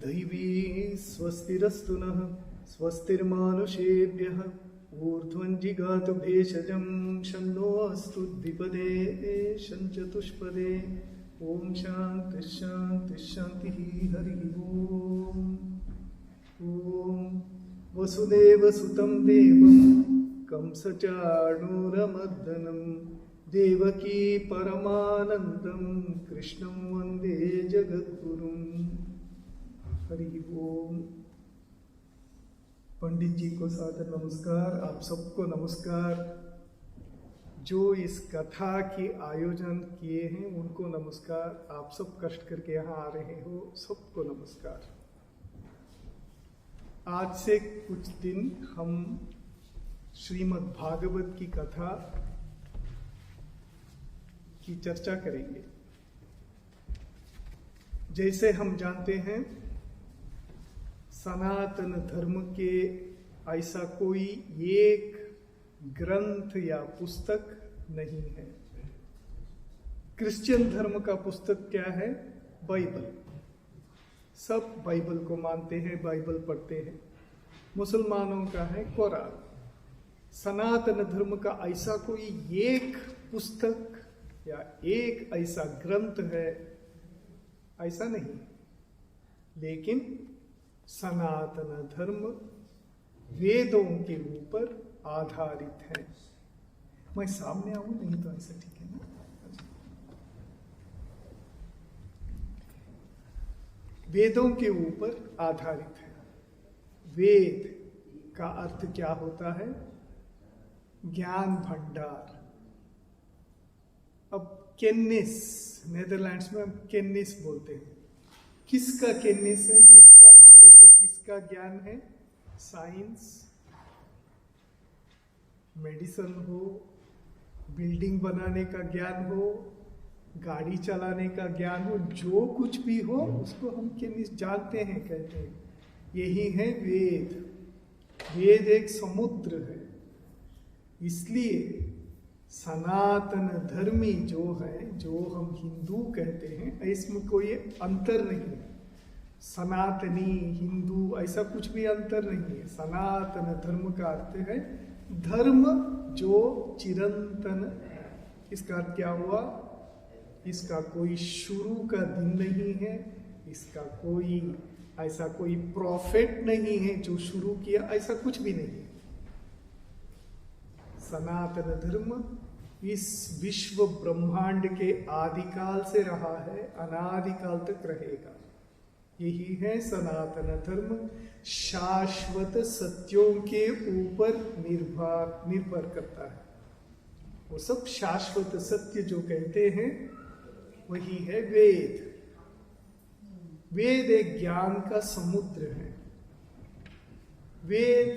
दैवी स्वस्तिरस्तु नः स्वस्तिर्मानुषेभ्यः ऊर्ध्वं जिगातु भेषजं शन्नो अस्तु द्विपदे शञ्चतुष्पदे ओम शांति शांति शांति हरि ओम। ओम वसुदेव सुतं देवं कंसचाणूरमर्दनं देवकी परमानंदं कृष्णं वंदे जगद्गुरुं। हरि ओम। पंडित जी को सादर नमस्कार, आप सबको नमस्कार। जो इस कथा की आयोजन किए हैं उनको नमस्कार, आप सब कष्ट करके यहाँ आ रहे हो सबको नमस्कार। आज से कुछ दिन हम श्रीमद् भागवत की कथा की चर्चा करेंगे। जैसे हम जानते हैं सनातन धर्म के ऐसा कोई एक ग्रंथ या पुस्तक नहीं है। क्रिश्चियन धर्म का पुस्तक क्या है? बाइबल। सब बाइबल को मानते हैं, बाइबल पढ़ते हैं। मुसलमानों का है कुरान। सनातन धर्म का ऐसा कोई एक पुस्तक या एक ऐसा ग्रंथ है, ऐसा नहीं। लेकिन सनातन धर्म वेदों के ऊपर आधारित है। मैं सामने आऊं नहीं तो ऐसा ठीक है ना? वेदों के ऊपर आधारित है। वेद का अर्थ क्या होता है? ज्ञान भंडार। अब केनिस, नेदरलैंड्स में हम केनिस बोलते हैं। किसका केनिस है? किसका नॉलेज है? किसका ज्ञान है? साइंस, मेडिसिन हो, बिल्डिंग बनाने का ज्ञान हो, गाड़ी चलाने का ज्ञान हो, जो कुछ भी हो उसको हम केनिस जानते हैं, कहते हैं। यही है वेद। वेद एक समुद्र है। इसलिए सनातन धर्मी जो है, जो हम हिंदू कहते हैं, इसमें कोई अंतर नहीं है। सनातनी, हिंदू, ऐसा कुछ भी अंतर नहीं है। सनातन धर्म का अर्थ है धर्म जो चिरंतन है। इसका अर्थ क्या हुआ? इसका कोई शुरू का दिन नहीं है। इसका कोई ऐसा कोई प्रॉफिट नहीं है जो शुरू किया, ऐसा कुछ भी नहीं है। सनातन धर्म इस विश्व ब्रह्मांड के आदिकाल से रहा है, अनादिकाल तक रहेगा। यही है सनातन धर्म। शाश्वत सत्यों के ऊपर निर्भर करता है। वो सब शाश्वत सत्य जो कहते हैं वही है वेद। वेद एक ज्ञान का समुद्र है। वेद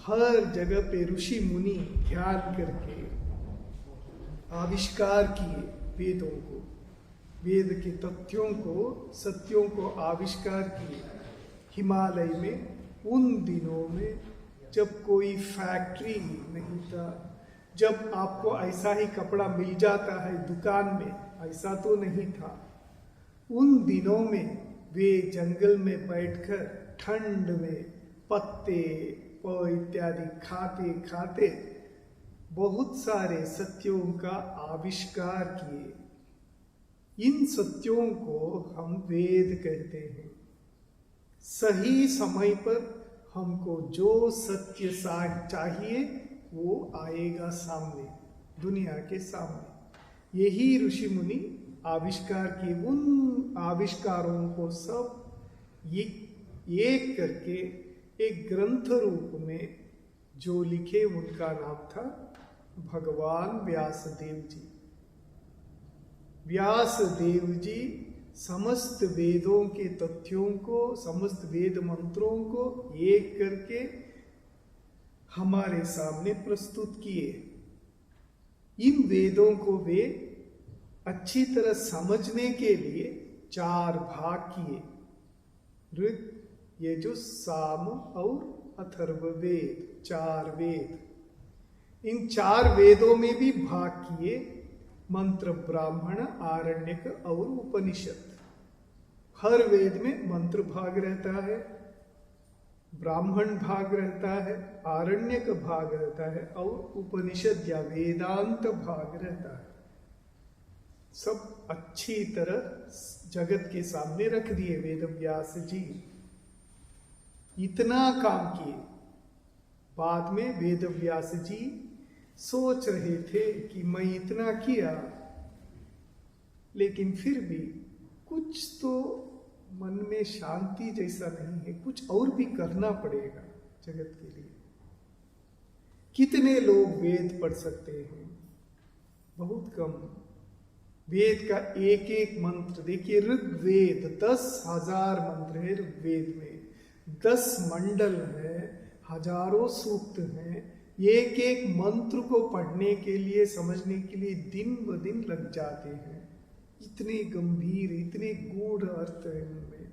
हर जगह पे ऋषि मुनि ध्यान करके आविष्कार किए वेदों को, वेद के तथ्यों को, सत्यों को आविष्कार किए। हिमालय में उन दिनों में जब कोई फैक्ट्री नहीं था, जब आपको ऐसा ही कपड़ा मिल जाता है दुकान में, ऐसा तो नहीं था। उन दिनों में वे जंगल में बैठकर ठंड में पत्ते इत्यादि खाते खाते बहुत सारे सत्यों का आविष्कार किए। इन सत्यों को हम वेद कहते हैं। सही समय पर हमको जो सत्य चाहिए वो आएगा सामने, दुनिया के सामने। यही ऋषि मुनि आविष्कार किए। उन आविष्कारों को सब एक करके एक ग्रंथ रूप में जो लिखे, उनका नाम था भगवान व्यासदेव जी। व्यासदेव जी समस्त वेदों के तथ्यों को, समस्त वेद मंत्रों को एक करके हमारे सामने प्रस्तुत किए। इन वेदों को वे अच्छी तरह समझने के लिए 4 भाग किए। ऋग, यजुः, साम और अथर्ववेद, 4 वेद। इन 4 वेदों में भी भाग किए। मंत्र, ब्राह्मण, आरण्यक और उपनिषद। हर वेद में मंत्र भाग रहता है, ब्राह्मण भाग रहता है, आरण्यक भाग रहता है और उपनिषद या वेदांत भाग रहता है। सब अच्छी तरह जगत के सामने रख दिए वेदव्यास जी। इतना काम किए, बाद में वेदव्यास जी सोच रहे थे कि मैं इतना किया, लेकिन फिर भी कुछ तो मन में शांति जैसा नहीं है, कुछ और भी करना पड़ेगा जगत के लिए। कितने लोग वेद पढ़ सकते हैं? बहुत कम। वेद का एक एक मंत्र देखिए, ऋग्वेद 10,000 मंत्र है ऋग्वेद में, 10 मंडल है, हजारों सूक्त हैं। एक एक मंत्र को पढ़ने के लिए, समझने के लिए दिन ब दिन लग जाते हैं। इतने गंभीर, इतने गूढ़ अर्थ है उनमें।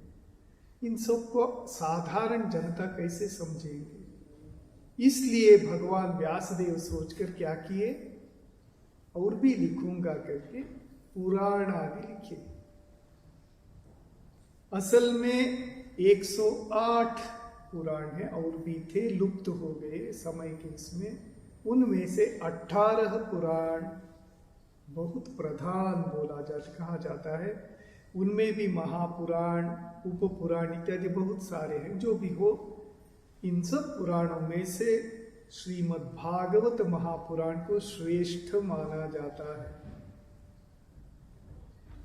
इन सबको साधारण जनता कैसे समझेंगे? इसलिए भगवान व्यासदेव सोचकर क्या किए, और भी लिखूंगा करके पुराण आदि लिखे। असल में 108 पुराण है, और भी थे, लुप्त हो गए समय के इसमें। उनमें से 18 पुराण बहुत प्रधान कहा जाता है। उनमें भी महापुराण, उपपुराण इत्यादि बहुत सारे हैं। जो भी हो, इन सब पुराणों में से श्रीमद् भागवत महापुराण को श्रेष्ठ माना जाता है।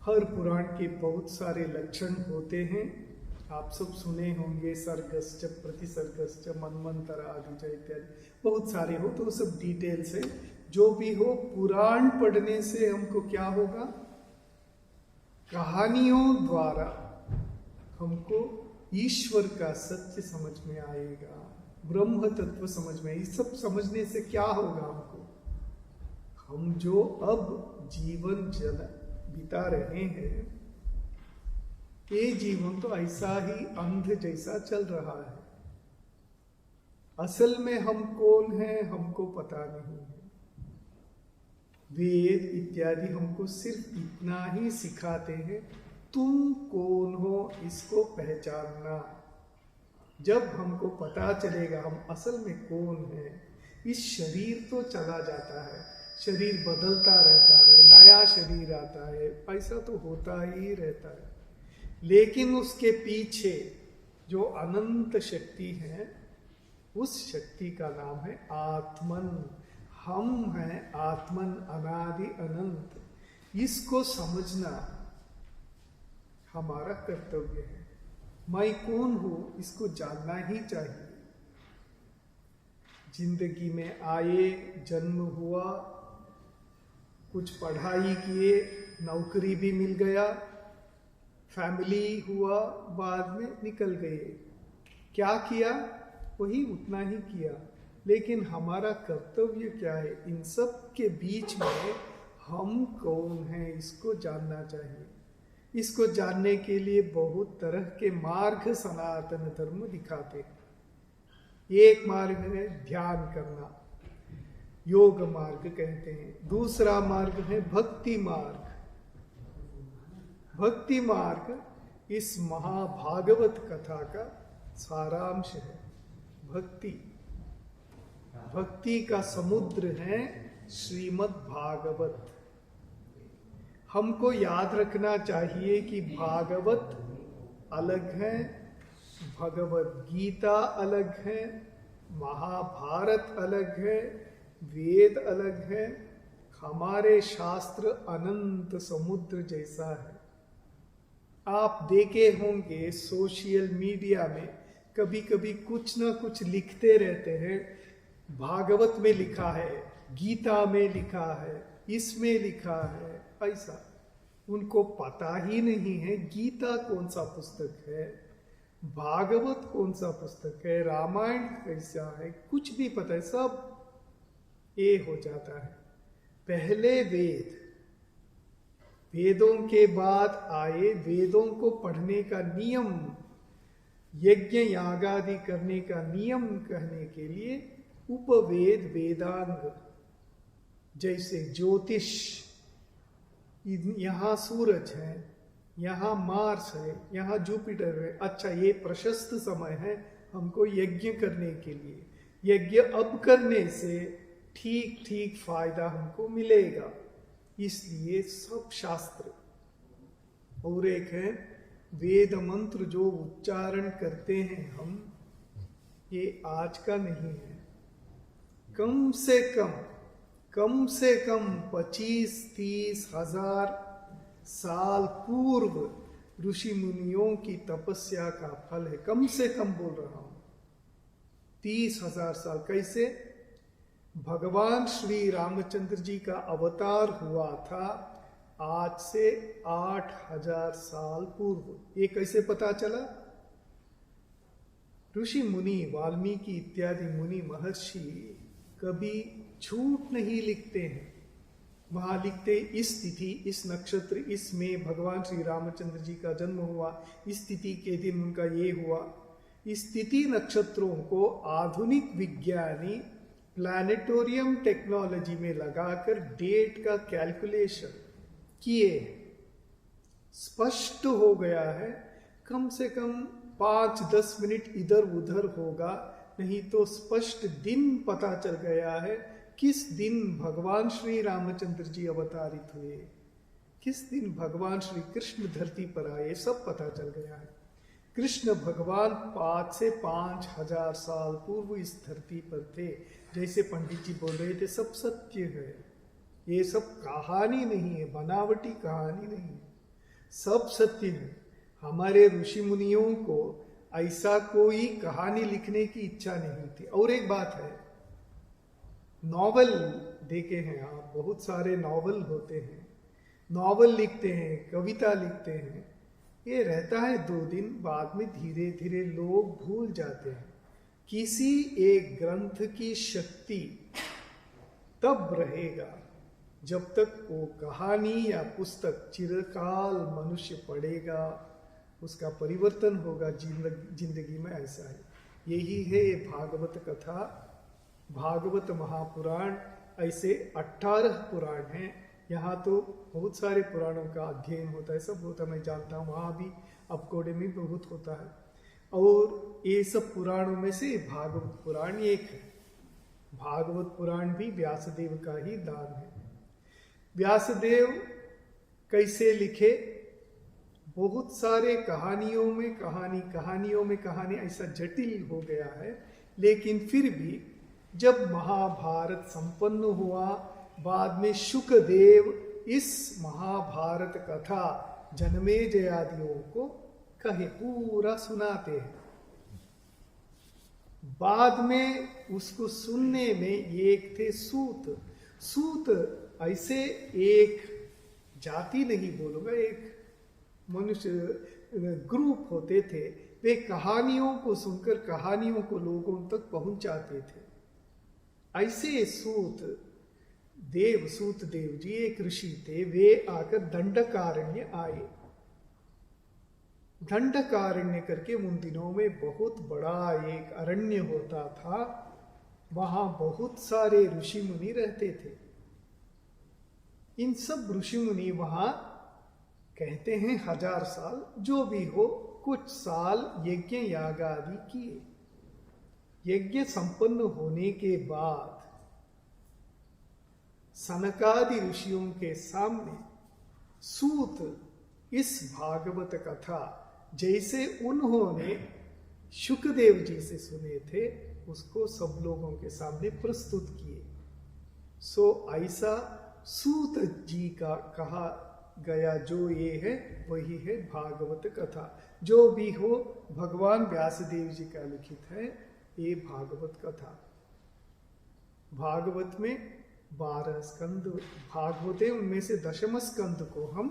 हर पुराण के बहुत सारे लक्षण होते हैं, आप सब सुने होंगे, सर्गश्च, प्रतिसर्गश्च, मनमंतर आदि इत्यादि बहुत सारे हो, तो सब डिटेल से। जो भी हो, पुराण पढ़ने से हमको क्या होगा? कहानियों द्वारा हमको ईश्वर का सत्य समझ में आएगा, ब्रह्म तत्व समझ में। ये सब समझने से क्या होगा हमको? हम जो अब जीवन बिता रहे हैं, ये जीवन तो ऐसा ही अंध जैसा चल रहा है। असल में हम कौन हैं हमको पता नहीं है। वेद इत्यादि हमको सिर्फ इतना ही सिखाते हैं, तुम कौन हो इसको पहचानना। जब हमको पता चलेगा हम असल में कौन हैं, इस शरीर तो चला जाता है, शरीर बदलता रहता है, नया शरीर आता है, ऐसा तो होता ही रहता है। लेकिन उसके पीछे जो अनंत शक्ति है, उस शक्ति का नाम है आत्मन। हम हैं आत्मन, अनादि अनंत। इसको समझना हमारा कर्तव्य है। मैं कौन हूं इसको जानना ही चाहिए। जिंदगी में आए, जन्म हुआ, कुछ पढ़ाई किए, नौकरी भी मिल गया, फैमिली हुआ, बाद में निकल गए। क्या किया? वही उतना ही किया। लेकिन हमारा कर्तव्य क्या है? इन सब के बीच में हम कौन हैं इसको जानना चाहिए। इसको जानने के लिए बहुत तरह के मार्ग सनातन धर्म दिखाते हैं। एक मार्ग है ध्यान करना, योग मार्ग कहते हैं। दूसरा मार्ग है भक्ति मार्ग। भक्ति मार्ग इस महाभागवत कथा का सारांश है। भक्ति का समुद्र है श्रीमद् भागवत। हमको याद रखना चाहिए कि भागवत अलग है, भगवत गीता अलग है, महाभारत अलग है, वेद अलग है। हमारे शास्त्र अनंत समुद्र जैसा है। आप देखे होंगे सोशल मीडिया में कभी कभी कुछ ना कुछ लिखते रहते हैं, भागवत में लिखा है, गीता में लिखा है, इसमें लिखा है। ऐसा उनको पता ही नहीं है गीता कौन सा पुस्तक है, भागवत कौन सा पुस्तक है, रामायण कैसा है, कुछ भी पता है। सब ये हो जाता है। पहले वेदों के बाद आए, वेदों को पढ़ने का नियम, यज्ञ यागादि करने का नियम कहने के लिए उपवेद, वेदांग, जैसे ज्योतिष, यहाँ सूरज है, यहाँ मार्स है, यहाँ जुपिटर है। अच्छा, ये प्रशस्त समय है हमको यज्ञ करने के लिए। यज्ञ अब करने से ठीक ठीक फायदा हमको मिलेगा, इसलिए सब शास्त्र। और एक है वेद मंत्र जो उच्चारण करते हैं हम, ये आज का नहीं है। कम से कम 25-30 हजार साल पूर्व ऋषि मुनियों की तपस्या का फल है। कम से कम बोल रहा हूं, 30,000 साल। कैसे? भगवान श्री रामचंद्र जी का अवतार हुआ था आज से 8,000 साल पूर्व। ये कैसे पता चला? ऋषि मुनि वाल्मीकि इत्यादि मुनि महर्षि कभी झूठ नहीं लिखते हैं। वहां लिखते इस तिथि, इस नक्षत्र, इसमें भगवान श्री रामचंद्र जी का जन्म हुआ, इस तिथि के दिन उनका ये हुआ। इस तिथि नक्षत्रों को आधुनिक विज्ञानी प्लैनेटोरियम टेक्नोलॉजी में लगाकर डेट का कैलकुलेशन किए, स्पष्ट हो गया है। कम से कम 5-10 मिनट इधर उधर होगा, नहीं तो स्पष्ट दिन पता चल गया है। किस दिन भगवान श्री रामचंद्र जी अवतारित हुए, किस दिन भगवान श्री कृष्ण धरती पर आए, सब पता चल गया है। कृष्ण भगवान 5 से 5,000 साल पूर्व इस धरती पर थे। जैसे पंडित जी बोल रहे थे, सब सत्य है। ये सब कहानी नहीं है, बनावटी कहानी नहीं है, सब सत्य है। हमारे ऋषि मुनियों को ऐसा कोई कहानी लिखने की इच्छा नहीं थी। और एक बात है, नॉवल देखे हैं आप, बहुत सारे नॉवल होते हैं, नॉवल लिखते हैं, कविता लिखते हैं, ये रहता है 2 दिन, बाद में धीरे धीरे लोग भूल जाते हैं। किसी एक ग्रंथ की शक्ति तब रहेगा जब तक वो कहानी या पुस्तक चिरकाल मनुष्य पढ़ेगा, उसका परिवर्तन होगा जिंदगी में। ऐसा है, यही है भागवत कथा, भागवत महापुराण। ऐसे 18 पुराण हैं। यहाँ तो बहुत सारे पुराणों का अध्ययन होता है, सब होता है, मैं जानता हूँ। वहाँ भी अपकोड़े में बहुत होता है। और ये सब पुराणों में से भागवत पुराण एक है। भागवत पुराण भी व्यासदेव का ही दान है। व्यासदेव कैसे लिखे? बहुत सारे कहानियों में कहानी, कहानियों में कहानी, ऐसा जटिल हो गया है। लेकिन फिर भी जब महाभारत संपन्न हुआ, बाद में शुकदेव इस महाभारत कथा जनमेजय आदियों को कहे, पूरा सुनाते हैं। बाद में उसको सुनने में एक थे सूत। सूत ऐसे एक जाति नहीं बोलूंगा, एक मनुष्य ग्रुप होते थे। वे कहानियों को सुनकर कहानियों को लोगों तक पहुंचाते थे। ऐसे सूत देव जी एक ऋषि थे। वे आकर दंडकारण्य आए। दंडकारण्य करके उन दिनों में बहुत बड़ा एक अरण्य होता था। वहां बहुत सारे ऋषि मुनि रहते थे। इन सब ऋषि मुनि वहां कहते हैं 1000 साल, जो भी हो, कुछ साल यज्ञ याग आदि किए। यज्ञ संपन्न होने के बाद सनकादि ऋषियों के सामने सूत इस भागवत कथा जैसे उन्होंने शुकदेव जी से सुने थे, उसको सब लोगों के सामने प्रस्तुत किए। सो ऐसा सूत जी का कहा गया जो ये है वही है भागवत कथा। जो भी हो, भगवान व्यासदेव जी का लिखित है ये भागवत कथा। भागवत में 12 स्कंद भागवत है, उनमें से 10वें स्कंद को हम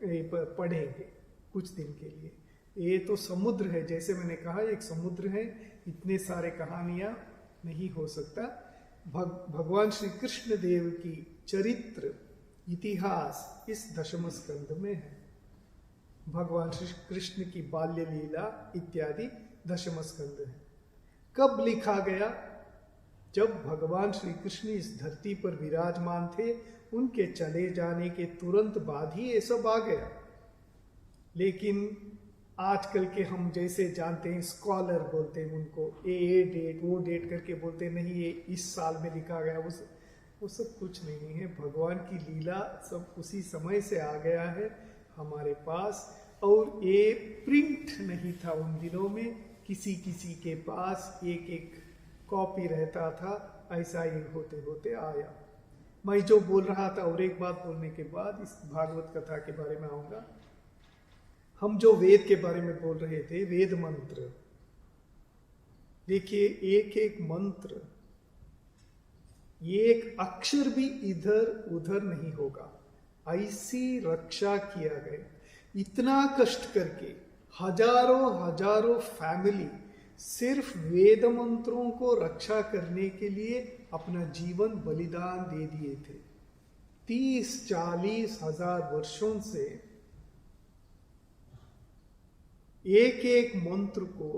पढ़ेंगे कुछ दिन के लिए। ये तो समुद्र है, जैसे मैंने कहा एक समुद्र है, इतने सारे कहानियां नहीं हो सकता। भगवान श्री कृष्ण देव की चरित्र इतिहास इस 10वें स्कंद में है। भगवान श्री कृष्ण की बाल्य लीला इत्यादि 10वां स्कंद है। कब लिखा गया? जब भगवान श्री कृष्ण इस धरती पर विराजमान थे, उनके चले जाने के तुरंत बाद ही ये सब आ गया। लेकिन आजकल के हम जैसे जानते हैं, स्कॉलर बोलते हैं उनको, ये डेट वो डेट करके बोलते हैं, नहीं ये इस साल में लिखा गया, वो सब कुछ नहीं है। भगवान की लीला सब उसी समय से आ गया है हमारे पास। और ये प्रिंट नहीं था उन दिनों में, किसी किसी के पास एक एक कॉपी रहता था, ऐसा ही होते होते आया। मैं जो बोल रहा था, और एक बात बोलने के बाद इस भागवत कथा के बारे में आऊंगा। हम जो वेद के बारे में बोल रहे थे, वेद मंत्र, देखिए एक एक मंत्र, एक अक्षर भी इधर उधर नहीं होगा, ऐसी रक्षा किया गया। इतना कष्ट करके हजारों हजारों फैमिली सिर्फ वेद मंत्रों को रक्षा करने के लिए अपना जीवन बलिदान दे दिए थे। 30-40 हजार वर्षों से एक एक मंत्र को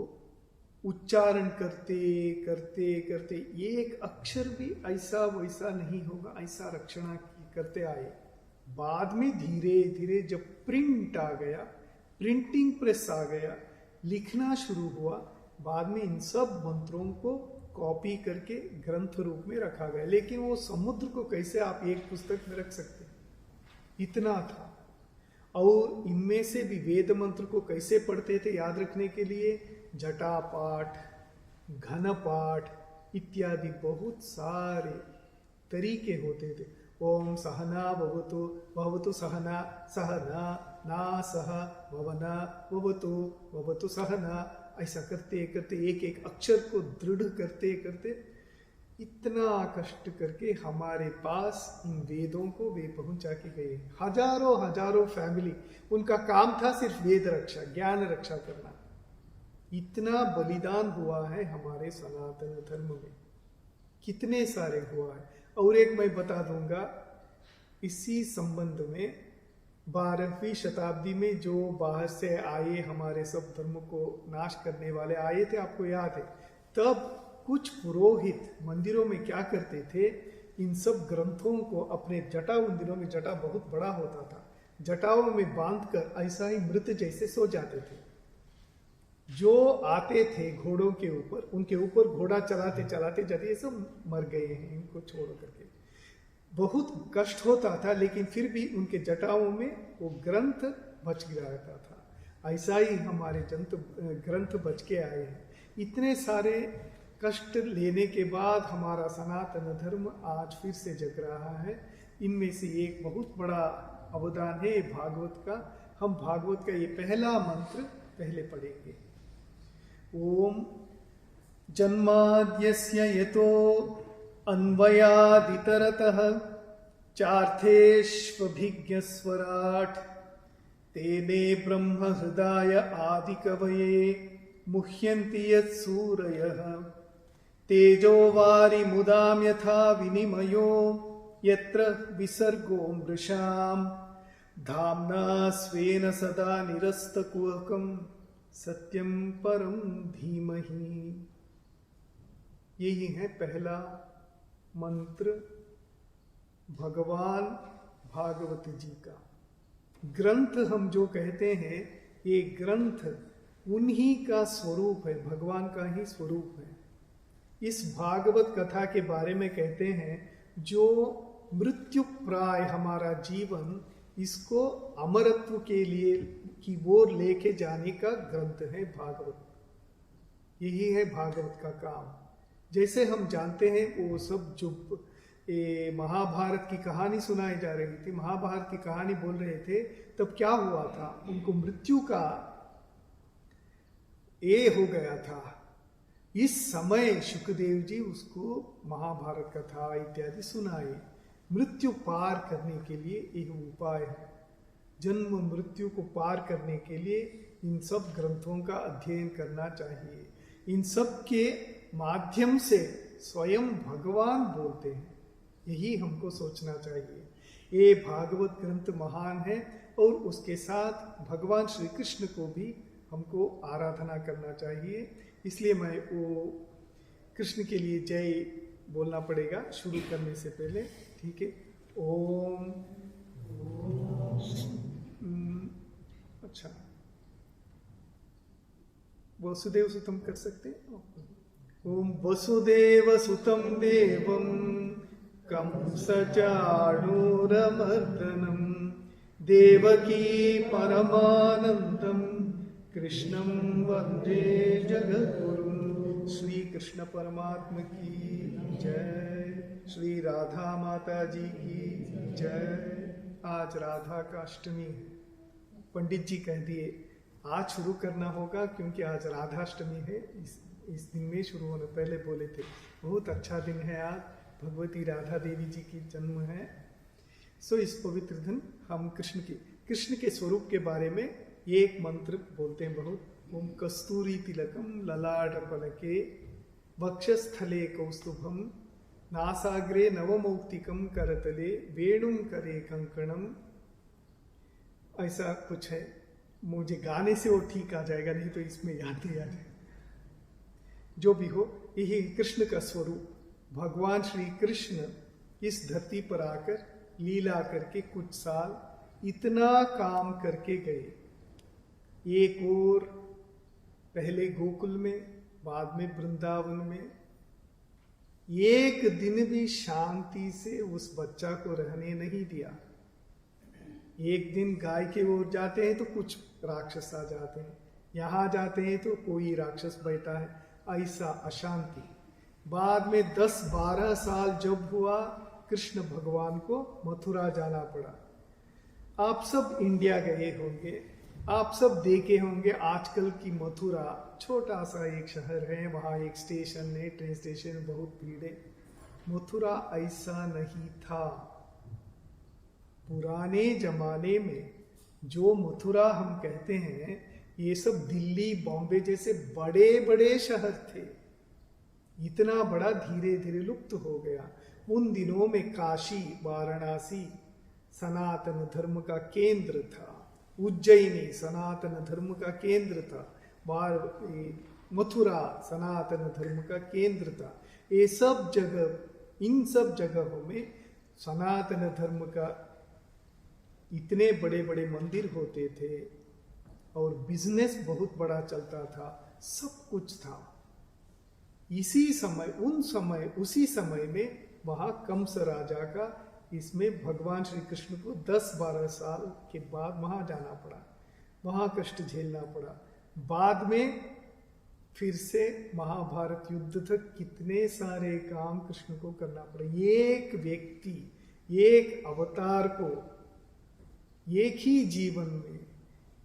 उच्चारण करते करते करते एक अक्षर भी ऐसा वैसा नहीं होगा, ऐसा रक्षणा करते आए। बाद में धीरे धीरे जब प्रिंट आ गया, प्रिंटिंग प्रेस आ गया, लिखना शुरू हुआ, बाद में इन सब मंत्रों को कॉपी करके ग्रंथ रूप में रखा गया। लेकिन वो समुद्र को कैसे आप एक पुस्तक में रख सकते, इतना था। और इनमें से भी वेद मंत्र को कैसे पढ़ते थे याद रखने के लिए, जटा पाठ, घन पाठ इत्यादि बहुत सारे तरीके होते थे। ओम सहना भवतु भवतु सहना सहना ना सह भवना भवतु भवतु सहना, ऐसा करते करते एक एक अक्षर को दृढ़ करते करते इतना कष्ट करके हमारे पास इन वेदों को वे पहुंचा के गए। हजारों हजारों फैमिली, उनका काम था सिर्फ वेद रक्षा, ज्ञान रक्षा करना। इतना बलिदान हुआ है हमारे सनातन धर्म में, कितने सारे हुआ है। और एक मैं बता दूंगा इसी संबंध में, 12वीं शताब्दी में जो बाहर से आए हमारे सब धर्म को नाश करने वाले आए थे, आपको याद है, तब कुछ पुरोहित मंदिरों में क्या करते थे, इन सब ग्रंथों को अपने जटा, उन दिनों में जटा बहुत बड़ा होता था, जटाओं में बांधकर ऐसा ही मृत जैसे सो जाते थे। जो आते थे घोड़ों के ऊपर, उनके ऊपर घोड़ा चलाते चलाते जाते ये सब मर गए हैं, इनको छोड़ करके। बहुत कष्ट होता था, लेकिन फिर भी उनके जटाओं में वो ग्रंथ बच रहता था। ऐसा ही हमारे ग्रंथ बच के आए हैं। इतने सारे कष्ट लेने के बाद हमारा सनातन धर्म आज फिर से जग रहा है। इनमें से एक बहुत बड़ा अवदान है भागवत का। हम भागवत का ये पहला मंत्र पहले पढ़ेंगे। ओम जन्माद्यस्य यतो अन्वयादितरतः चार्थेष्वभिज्ञस्वराट् तेने ब्रह्म हृदय आदिकवये मुह्यन्ति यत्सूरयः तेजो वारिमुदां यथा विनिमयो यत्र विसर्गो मृषाम् धाम्ना स्वेन सदा निरस्तकुहकं सत्यं परं धीमहि। यही है पहला मंत्र भगवान भागवत जी का। ग्रंथ हम जो कहते हैं, ये ग्रंथ उन्हीं का स्वरूप है, भगवान का ही स्वरूप है। इस भागवत कथा के बारे में कहते हैं, जो मृत्यु प्राय हमारा जीवन, इसको अमरत्व के लिए की ओर लेके जाने का ग्रंथ है भागवत। यही है भागवत का काम। जैसे हम जानते हैं, वो सब जो महाभारत की कहानी सुनाई जा रही थी, महाभारत की कहानी बोल रहे थे, तब क्या हुआ था, उनको मृत्यु का ये हो गया था। इस समय शुकदेव जी उसको महाभारत कथा इत्यादि सुनाए। मृत्यु पार करने के लिए एक उपाय है। जन्म मृत्यु को पार करने के लिए इन सब ग्रंथों का अध्ययन करना चाहिए। इन सब के माध्यम से स्वयं भगवान बोलते हैं, यही हमको सोचना चाहिए। ये भागवत ग्रंथ महान है, और उसके साथ भगवान श्री कृष्ण को भी हमको आराधना करना चाहिए। इसलिए मैं वो कृष्ण के लिए जय बोलना पड़ेगा शुरू करने से पहले, ठीक है। ओम। अच्छा, वसुदेव सुतम कर सकते हैं। ओम वसुदेव सुतम देवम कंसचाणूरमर्दनम देवकी परमानंदम कृष्णं वंदे जगद्गुरुं। श्री कृष्ण परमात्मा की जय, श्री राधा माता जी की जय। आज राधा का अष्टमी है। पंडित जी कह दिए आज शुरू करना होगा क्योंकि आज राधाष्टमी है। इस दिन में शुरू होने पहले बोले थे। बहुत अच्छा दिन है आज, भगवती राधा देवी जी की जन्म है। सो इस पवित्र दिन हम कृष्ण के स्वरूप के बारे में एक मंत्र बोलते हैं बहुत। ओम कस्तूरी तिलकम ललाटपलके वक्षस्थले कौस्तुभम नासाग्रे नवमौक्तिकम करतले वेणुम करे कंकणम। ऐसा कुछ है, मुझे गाने से वो ठीक आ जाएगा, नहीं तो इसमें याद नहीं आ जाएगा। जो भी हो, यही कृष्ण का स्वरूप। भगवान श्री कृष्ण इस धरती पर आकर लीला करके कुछ साल इतना काम करके गए। एक और पहले गोकुल में, बाद में वृंदावन में। एक दिन भी शांति से उस बच्चा को रहने नहीं दिया। एक दिन गाय के ओर जाते हैं तो कुछ राक्षस आ जाते हैं, यहाँ जाते हैं तो कोई राक्षस बैठा है, ऐसा अशांति। बाद में 10-12 साल जब हुआ, कृष्ण भगवान को मथुरा जाना पड़ा। आप सब इंडिया गए होंगे, आप सब देखे होंगे आजकल की मथुरा छोटा सा एक शहर है, वहाँ एक स्टेशन है, ट्रेन स्टेशन, बहुत भीड़ है। मथुरा ऐसा नहीं था। पुराने जमाने में जो मथुरा हम कहते हैं, ये सब दिल्ली बॉम्बे जैसे बड़े बड़े शहर थे। इतना बड़ा धीरे धीरे लुप्त हो गया। उन दिनों में काशी वाराणसी सनातन धर्म का केंद्र था, उज्जैनी सनातन धर्म का केंद्र था, मथुरा सनातन धर्म का केंद्र था। ये सब जगह, इन सब जगहों में सनातन धर्म का इतने बड़े बड़े मंदिर होते थे और बिजनेस बहुत बड़ा चलता था, सब कुछ था। इसी समय, उसी समय में वहां कंस राजा का, इसमें भगवान श्री कृष्ण को 10-12 साल के बाद वहां जाना पड़ा, वहां कष्ट झेलना पड़ा। बाद में फिर से महाभारत युद्ध तक कितने सारे काम कृष्ण को करना पड़ा। एक व्यक्ति, एक अवतार को एक ही जीवन में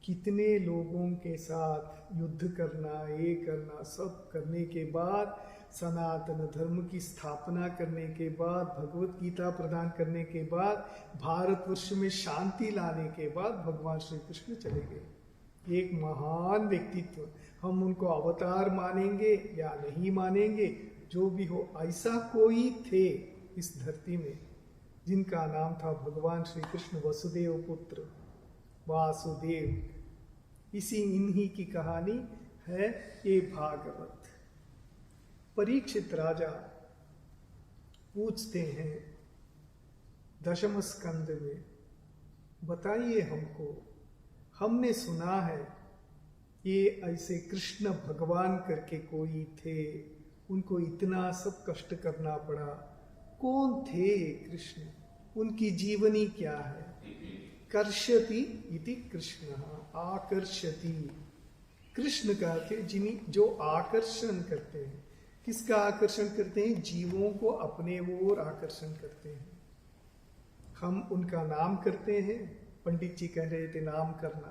कितने लोगों के साथ युद्ध करना, ये करना, सब करने के बाद, सनातन धर्म की स्थापना करने के बाद, भगवत गीता प्रदान करने के बाद, भारतवर्ष में शांति लाने के बाद भगवान श्री कृष्ण चले गए। एक महान व्यक्तित्व। हम उनको अवतार मानेंगे या नहीं मानेंगे, जो भी हो, ऐसा कोई थे इस धरती में जिनका नाम था भगवान श्री कृष्ण, वसुदेव पुत्र वासुदेव। इन्हीं की कहानी है ये भागवत। परीक्षित राजा पूछते हैं दशम स्कंद में, बताइए हमको, हमने सुना है ये ऐसे कृष्ण भगवान करके कोई थे, उनको इतना सब कष्ट करना पड़ा। कौन थे कृष्ण, उनकी जीवनी क्या है? कर्षति इति कृष्ण, आकर्षति। कृष्ण का थे जो आकर्षण करते हैं। किसका आकर्षण करते हैं? जीवों को अपने ओर आकर्षण करते हैं। हम उनका नाम करते हैं। पंडित जी कह रहे थे नाम करना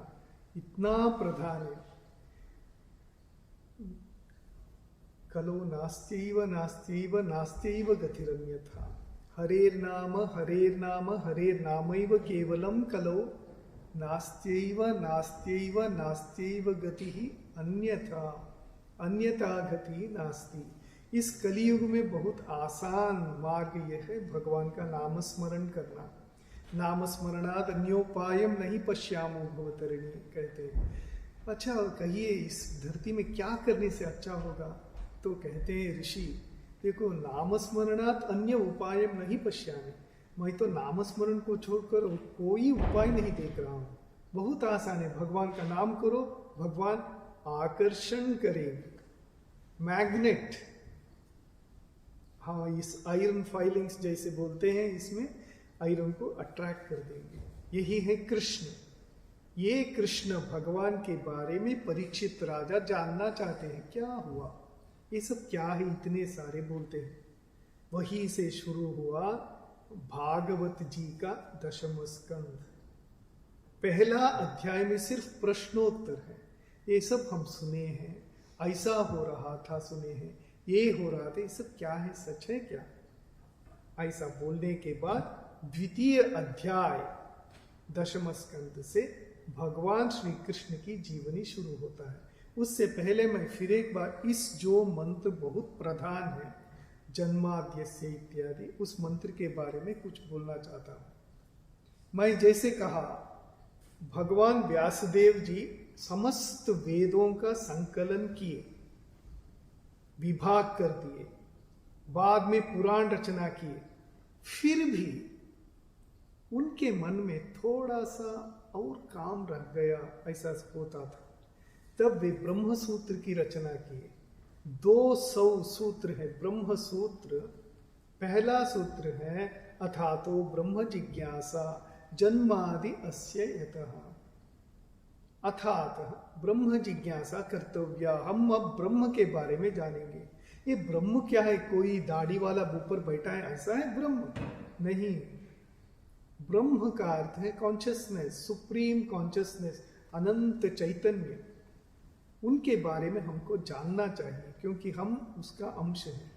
इतना प्रधान है। कलो नास्त्यैव नास्त्यैव नास्त्यैव गतिरन्यथा, हरेर्नाम हरेर्नाम हरेर्नामैव केवलम कलो नास्त्यैव नास्त्यैव नास्त्यैव गतिः अन्यथा अन्यथा गति नास्ति। इस कलियुग में बहुत आसान मार्ग यह है भगवान का नाम स्मरण करना। नाम स्मरणाद अन्योपायम नहीं पश्यामो भवतरिणी कहते हैं। अच्छा कहिए इस धरती में क्या करने से अच्छा होगा? तो कहते हैं ऋषि, देखो नाम स्मरणात अन्य उपायम नहीं पश्यामि, मैं तो नामस्मरण को छोड़कर कोई उपाय नहीं देख रहा हूं। बहुत आसान है, भगवान का नाम करो, भगवान आकर्षण करेंगे, मैग्नेट। हाँ, इस आयरन फाइलिंग्स जैसे बोलते हैं, इसमें आयरन को अट्रैक्ट कर देंगे। यही है कृष्ण। ये कृष्ण भगवान के बारे में परीक्षित राजा जानना चाहते हैं, क्या हुआ, ये सब क्या है, इतने सारे बोलते हैं। वहीं से शुरू हुआ भागवत जी का 10वां स्कंद। पहला अध्याय में सिर्फ प्रश्नोत्तर है। ये सब हम सुने हैं, ऐसा हो रहा था सुने हैं, ये हो रहा था, ये सब क्या है, सच है क्या? ऐसा बोलने के बाद द्वितीय अध्याय 10वां स्कंद से भगवान श्री कृष्ण की जीवनी शुरू होता है। उससे पहले मैं फिर एक बार इस जो मंत्र बहुत प्रधान है, जन्माद्यस्य इत्यादि, उस मंत्र के बारे में कुछ बोलना चाहता हूं। मैं जैसे कहा, भगवान व्यासदेव जी समस्त वेदों का संकलन किए, विभाग कर दिए, बाद में पुराण रचना किए, फिर भी उनके मन में थोड़ा सा और काम रह गया, ऐसा होता था। तब वे ब्रह्म सूत्र की रचना किए। 200 सूत्र है ब्रह्म सूत्र। पहला सूत्र है अथातो ब्रह्म जिज्ञासा जन्मादि अस्य यतः। अथात ब्रह्म जिज्ञासा कर्तव्या। हम अब ब्रह्म के बारे में जानेंगे। ये ब्रह्म क्या है? कोई दाढ़ी वाला ऊपर बैठा है ऐसा है ब्रह्म? नहीं। ब्रह्म का अर्थ है कॉन्शियसनेस, सुप्रीम कॉन्शियसनेस, अनंत चैतन्य। उनके बारे में हमको जानना चाहिए, क्योंकि हम उसका अंश हैं।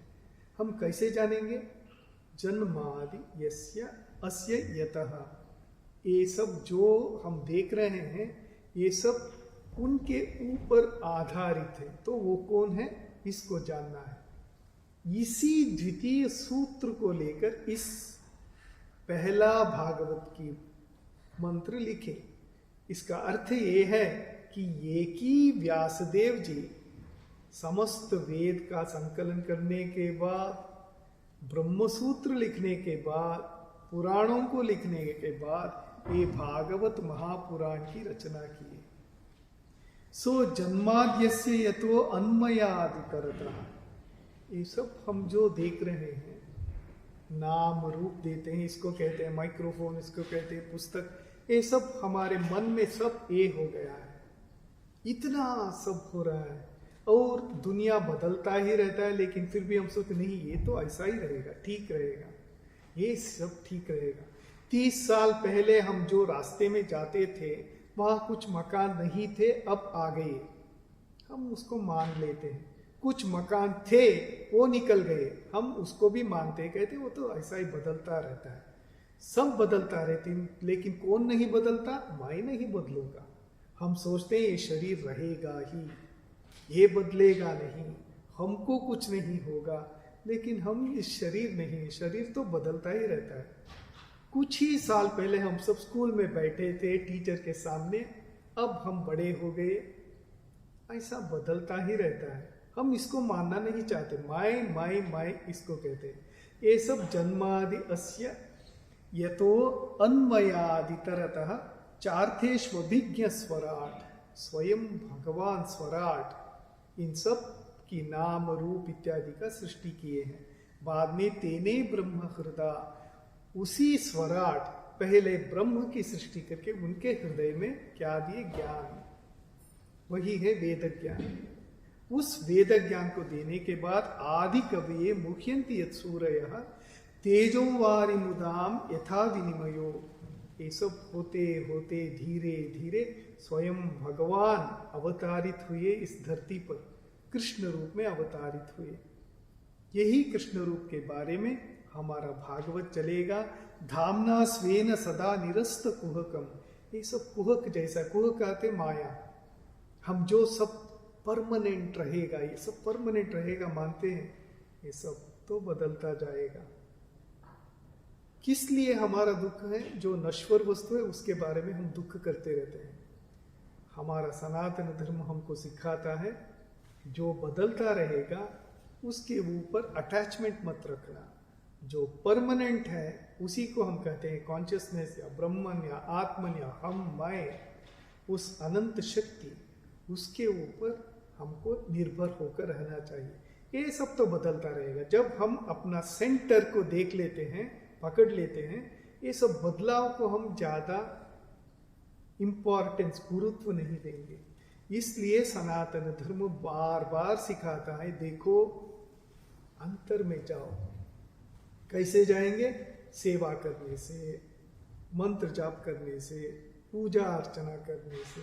हम कैसे जानेंगे? जन्मादि यस्य अस्य यतः। ये सब जो हम देख रहे हैं, ये सब उनके ऊपर आधारित है। तो वो कौन है, इसको जानना है। इसी द्वितीय सूत्र को लेकर इस पहला भागवत की मंत्र लिखे। इसका अर्थ ये है कि ये कि व्यासदेव जी समस्त वेद का संकलन करने के बाद, ब्रह्मसूत्र लिखने के बाद, पुराणों को लिखने के बाद ये भागवत महापुराण की रचना की। सो जन्माद्यस्य यतो अन्मयादितरतः। ये सब हम जो देख रहे हैं, नाम रूप देते हैं, इसको कहते हैं माइक्रोफोन, इसको कहते हैं पुस्तक, ये सब हमारे मन में सब ये हो गया है। इतना सब हो रहा है और दुनिया बदलता ही रहता है, लेकिन फिर भी हम सोचते नहीं, ये तो ऐसा ही रहेगा, ठीक रहेगा, ये सब ठीक रहेगा। 30 साल पहले हम जो रास्ते में जाते थे, वहां कुछ मकान नहीं थे, अब आ गए, हम उसको मान लेते हैं। कुछ मकान थे, वो निकल गए, हम उसको भी मानते, कहते वो तो ऐसा ही बदलता रहता है। सब बदलता रहते, लेकिन कौन नहीं बदलता? मैं नहीं बदलूंगा। हम सोचते हैं ये शरीर रहेगा ही, ये बदलेगा नहीं, हमको कुछ नहीं होगा, लेकिन हम इस शरीर नहीं, शरीर तो बदलता ही रहता है। कुछ ही साल पहले हम सब स्कूल में बैठे थे टीचर के सामने, अब हम बड़े हो गए, ऐसा बदलता ही रहता है। हम इसको मानना नहीं चाहते। माय इसको कहते हैं। ये सब जन्मादि अस्य यतो अन्मयादितरतः चार्थेष्वभिज्ञ स्वराट। स्वयं भगवान स्वराट इन सब की नाम रूप इत्यादि का सृष्टि किए हैं। बाद में तेने ब्रह्म हृदय, उसी स्वराट पहले ब्रह्म की सृष्टि करके उनके हृदय में क्या दिए? ज्ञान। वही है वेद ज्ञान। उस वेद ज्ञान को देने के बाद आदि कवये मुह्यन्ति यत् सूरयः तेजो वारि मुदाम यथा विनिमयो। ये सब होते होते धीरे धीरे स्वयं भगवान अवतारित हुए इस धरती पर, कृष्ण रूप में अवतारित हुए। यही कृष्ण रूप के बारे में हमारा भागवत चलेगा। धामना स्वेन सदा निरस्त कुहकम। ये सब कुहक जैसा, कुहक कहते माया। हम जो सब परमानेंट रहेगा, ये सब परमानेंट रहेगा मानते हैं, ये सब तो बदलता जाएगा। किस लिए हमारा दुख है? जो नश्वर वस्तु है उसके बारे में हम दुख करते रहते हैं। हमारा सनातन धर्म हमको सिखाता है जो बदलता रहेगा उसके ऊपर अटैचमेंट मत रखना, जो परमानेंट है उसी को हम कहते हैं कॉन्शियसनेस या ब्रह्मन या आत्मन या हम मैं, उस अनंत शक्ति, उसके ऊपर हमको निर्भर होकर रहना चाहिए। ये सब तो बदलता रहेगा। जब हम अपना सेंटर को देख लेते हैं, पकड़ लेते हैं, ये सब बदलाव को हम ज्यादा इंपॉर्टेंस, गुरुत्व नहीं देंगे। इसलिए सनातन धर्म बार बार सिखाता है, देखो अंतर में जाओ। कैसे जाएंगे? सेवा करने से, मंत्र जाप करने से, पूजा अर्चना करने से,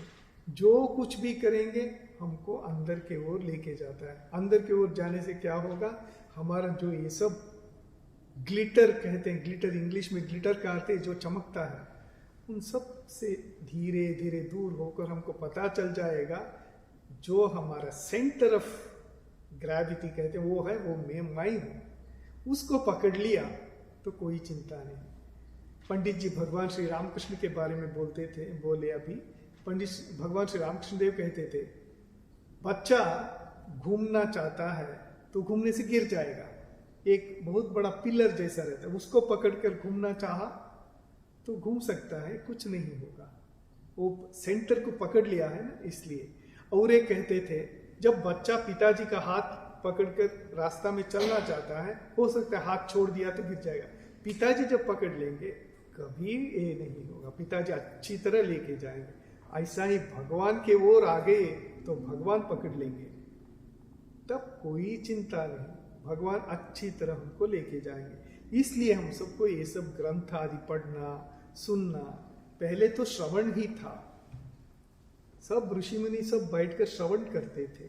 जो कुछ भी करेंगे हमको अंदर के ओर लेके जाता है। अंदर के ओर जाने से क्या होगा? हमारा जो ये सब ग्लिटर कहते हैं, ग्लिटर इंग्लिश में ग्लिटर का अर्थ है जो चमकता है, उन सब से धीरे धीरे दूर होकर हमको पता चल जाएगा जो हमारा सेंटर ऑफ ग्रेविटी कहते हैं वो है, वो मैं हूं। उसको पकड़ लिया तो कोई चिंता नहीं। पंडित जी भगवान श्री रामकृष्ण के बारे में बोलते थे, बोले अभी पंडित भगवान श्री रामकृष्ण देव कहते थे, बच्चा घूमना चाहता है तो घूमने से गिर जाएगा। एक बहुत बड़ा पिलर जैसा रहता है, उसको पकड़कर घूमना चाहा तो घूम सकता है, कुछ नहीं होगा। वो सेंटर को पकड़ लिया है ना, इसलिए। और एक कहते थे, जब बच्चा पिताजी का हाथ पकड़कर रास्ता में चलना चाहता है, हो सकता है हाथ छोड़ दिया तो गिर जाएगा। पिताजी जब पकड़ लेंगे कभी ये नहीं होगा, पिताजी अच्छी तरह लेके जाएंगे। ऐसा ही भगवान के ओर आ गए तो भगवान पकड़ लेंगे, तब कोई चिंता नहीं, भगवान अच्छी तरह हमको लेके जाएंगे। इसलिए हम सबको ये सब ग्रंथ आदि पढ़ना, सुनना, पहले तो श्रवण ही था, सब ऋषि मुनि सब बैठकर श्रवण करते थे।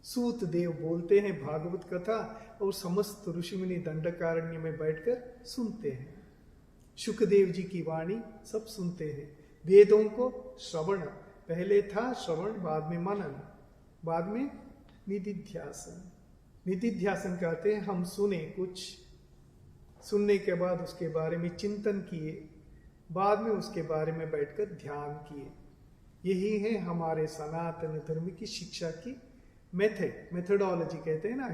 सूत देव बोलते हैं भागवत कथा और समस्त ऋषि मुनि दंडकारण्य में बैठकर सुनते हैं। शुकदेव जी की वाणी सब सुनते हैं। वेदों को श्रवण, पहले था श्रवण, बाद में मनन, बाद में निधिध्यासन। निधिध्यासन कहते हैं हम सुने कुछ, सुनने के बाद उसके बारे में चिंतन किए, बाद में उसके बारे में बैठकर ध्यान किए। यही है हमारे सनातन धर्म की शिक्षा की मेथडोलॉजी कहते हैं ना,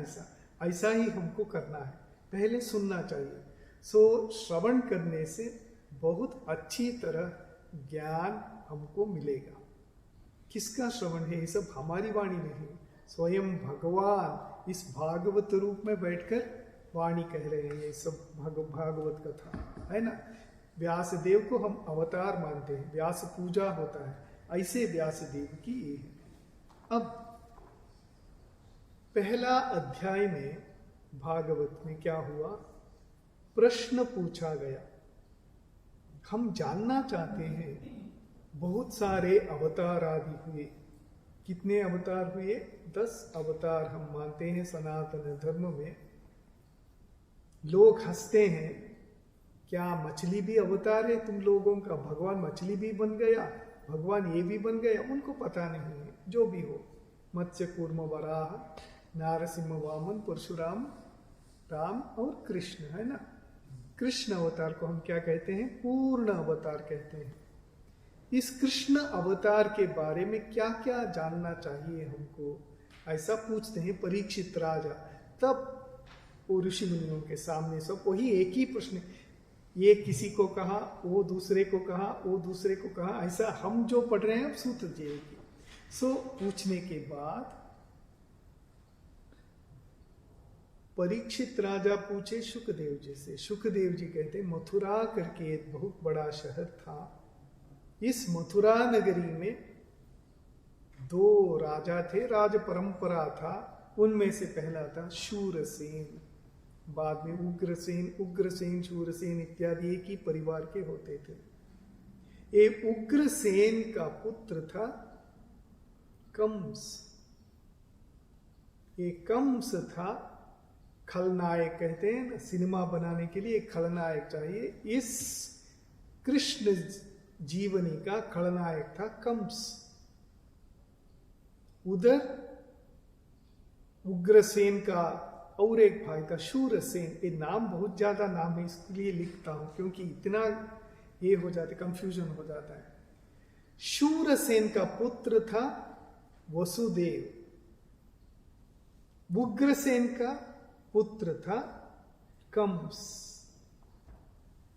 ऐसा ही हमको करना है। पहले सुनना चाहिए। सो श्रवण करने से बहुत अच्छी तरह ज्ञान हमको मिलेगा। किसका श्रवण है? ये सब हमारी वाणी नहीं, स्वयं भगवान इस भागवत रूप में बैठकर वाणी कह रहे हैं। ये सब भागवत कथा है ना। व्यास देव को हम अवतार मानते हैं, व्यास पूजा होता है, ऐसे व्यास देव की ये है। अब पहला अध्याय में भागवत में क्या हुआ? प्रश्न पूछा गया। हम जानना चाहते हैं, बहुत सारे अवतार आदि हुए। कितने अवतार हुए? 10 अवतार हम मानते हैं सनातन धर्म में। लोग हंसते हैं, क्या मछली भी अवतार है तुम लोगों का? भगवान मछली भी बन गया, भगवान ये भी बन गया। उनको पता नहीं है, जो भी हो। मत्स्य कूर्म वराह, नारसिंह वामन, परशुराम, राम और कृष्ण है ना। कृष्ण अवतार को हम क्या कहते हैं? पूर्ण अवतार कहते हैं। इस कृष्ण अवतार के बारे में क्या क्या जानना चाहिए हमको, ऐसा पूछते हैं परीक्षित राजा। तब वो ऋषि मुनियों के सामने सब वही एक ही प्रश्न, ये किसी को कहा, वो दूसरे को कहा, वो दूसरे को कहा, ऐसा हम जो पढ़ रहे हैं अब सूत्र जी की। सो पूछने के बाद परीक्षित राजा पूछे शुकदेव जी से। शुकदेव जी कहते मथुरा करके एक बहुत बड़ा शहर था। इस मथुरा नगरी में 2 राजा थे, राज परंपरा था। उनमें से पहला था शूरसेन, बाद में उग्रसेन, शूरसेन इत्यादि एक ही परिवार के होते थे। एक उग्रसेन का पुत्र था कंस। एक कंस था खलनायक, कहते हैं ना, सिनेमा बनाने के लिए एक खलनायक चाहिए। इस कृष्ण जीवनी का खलनायक था कंस। उधर उग्रसेन का और एक भाई था शूरसेन। ये नाम बहुत ज्यादा नाम है, इसलिए लिखता हूं क्योंकि इतना ये हो जाता है, कंफ्यूजन हो जाता है। शूरसेन का पुत्र था वसुदेव। उग्रसेन का पुत्र था कंस,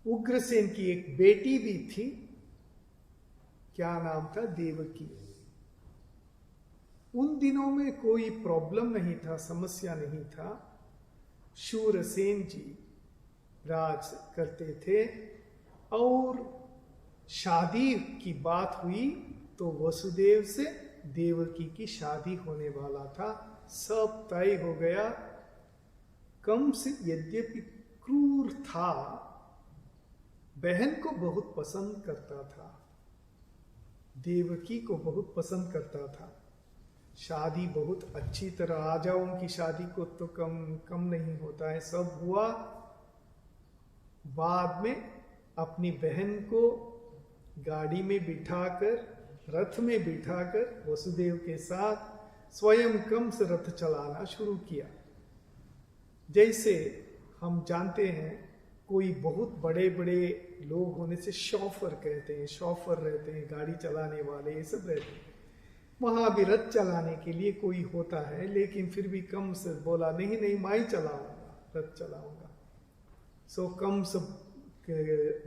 उग्रसेन की एक बेटी भी थी, क्या नाम था? देवकी। उन दिनों में कोई प्रॉब्लम नहीं था, समस्या नहीं था। शूरसेन जी राज करते थे और शादी की बात हुई तो वसुदेव से देवकी की शादी होने वाला था। सब तय हो गया। कंस यद्यपि क्रूर था, बहन को बहुत पसंद करता था, देवकी को बहुत पसंद करता था। शादी बहुत अच्छी तरह, राजाओं की शादी को तो कम नहीं होता है, सब हुआ। बाद में अपनी बहन को गाड़ी में बिठाकर, रथ में बिठाकर वसुदेव के साथ स्वयं कंस रथ चलाना शुरू किया। जैसे हम जानते हैं, कोई बहुत बड़े बड़े लोग होने से शॉफर कहते हैं, शॉफर रहते हैं, गाड़ी चलाने वाले, ये सब रहते हैं। वहां भी रथ चलाने के लिए कोई होता है, लेकिन फिर भी कंस बोला नहीं नहीं, मैं ही चलाऊंगा, रथ चलाऊंगा। सो कंस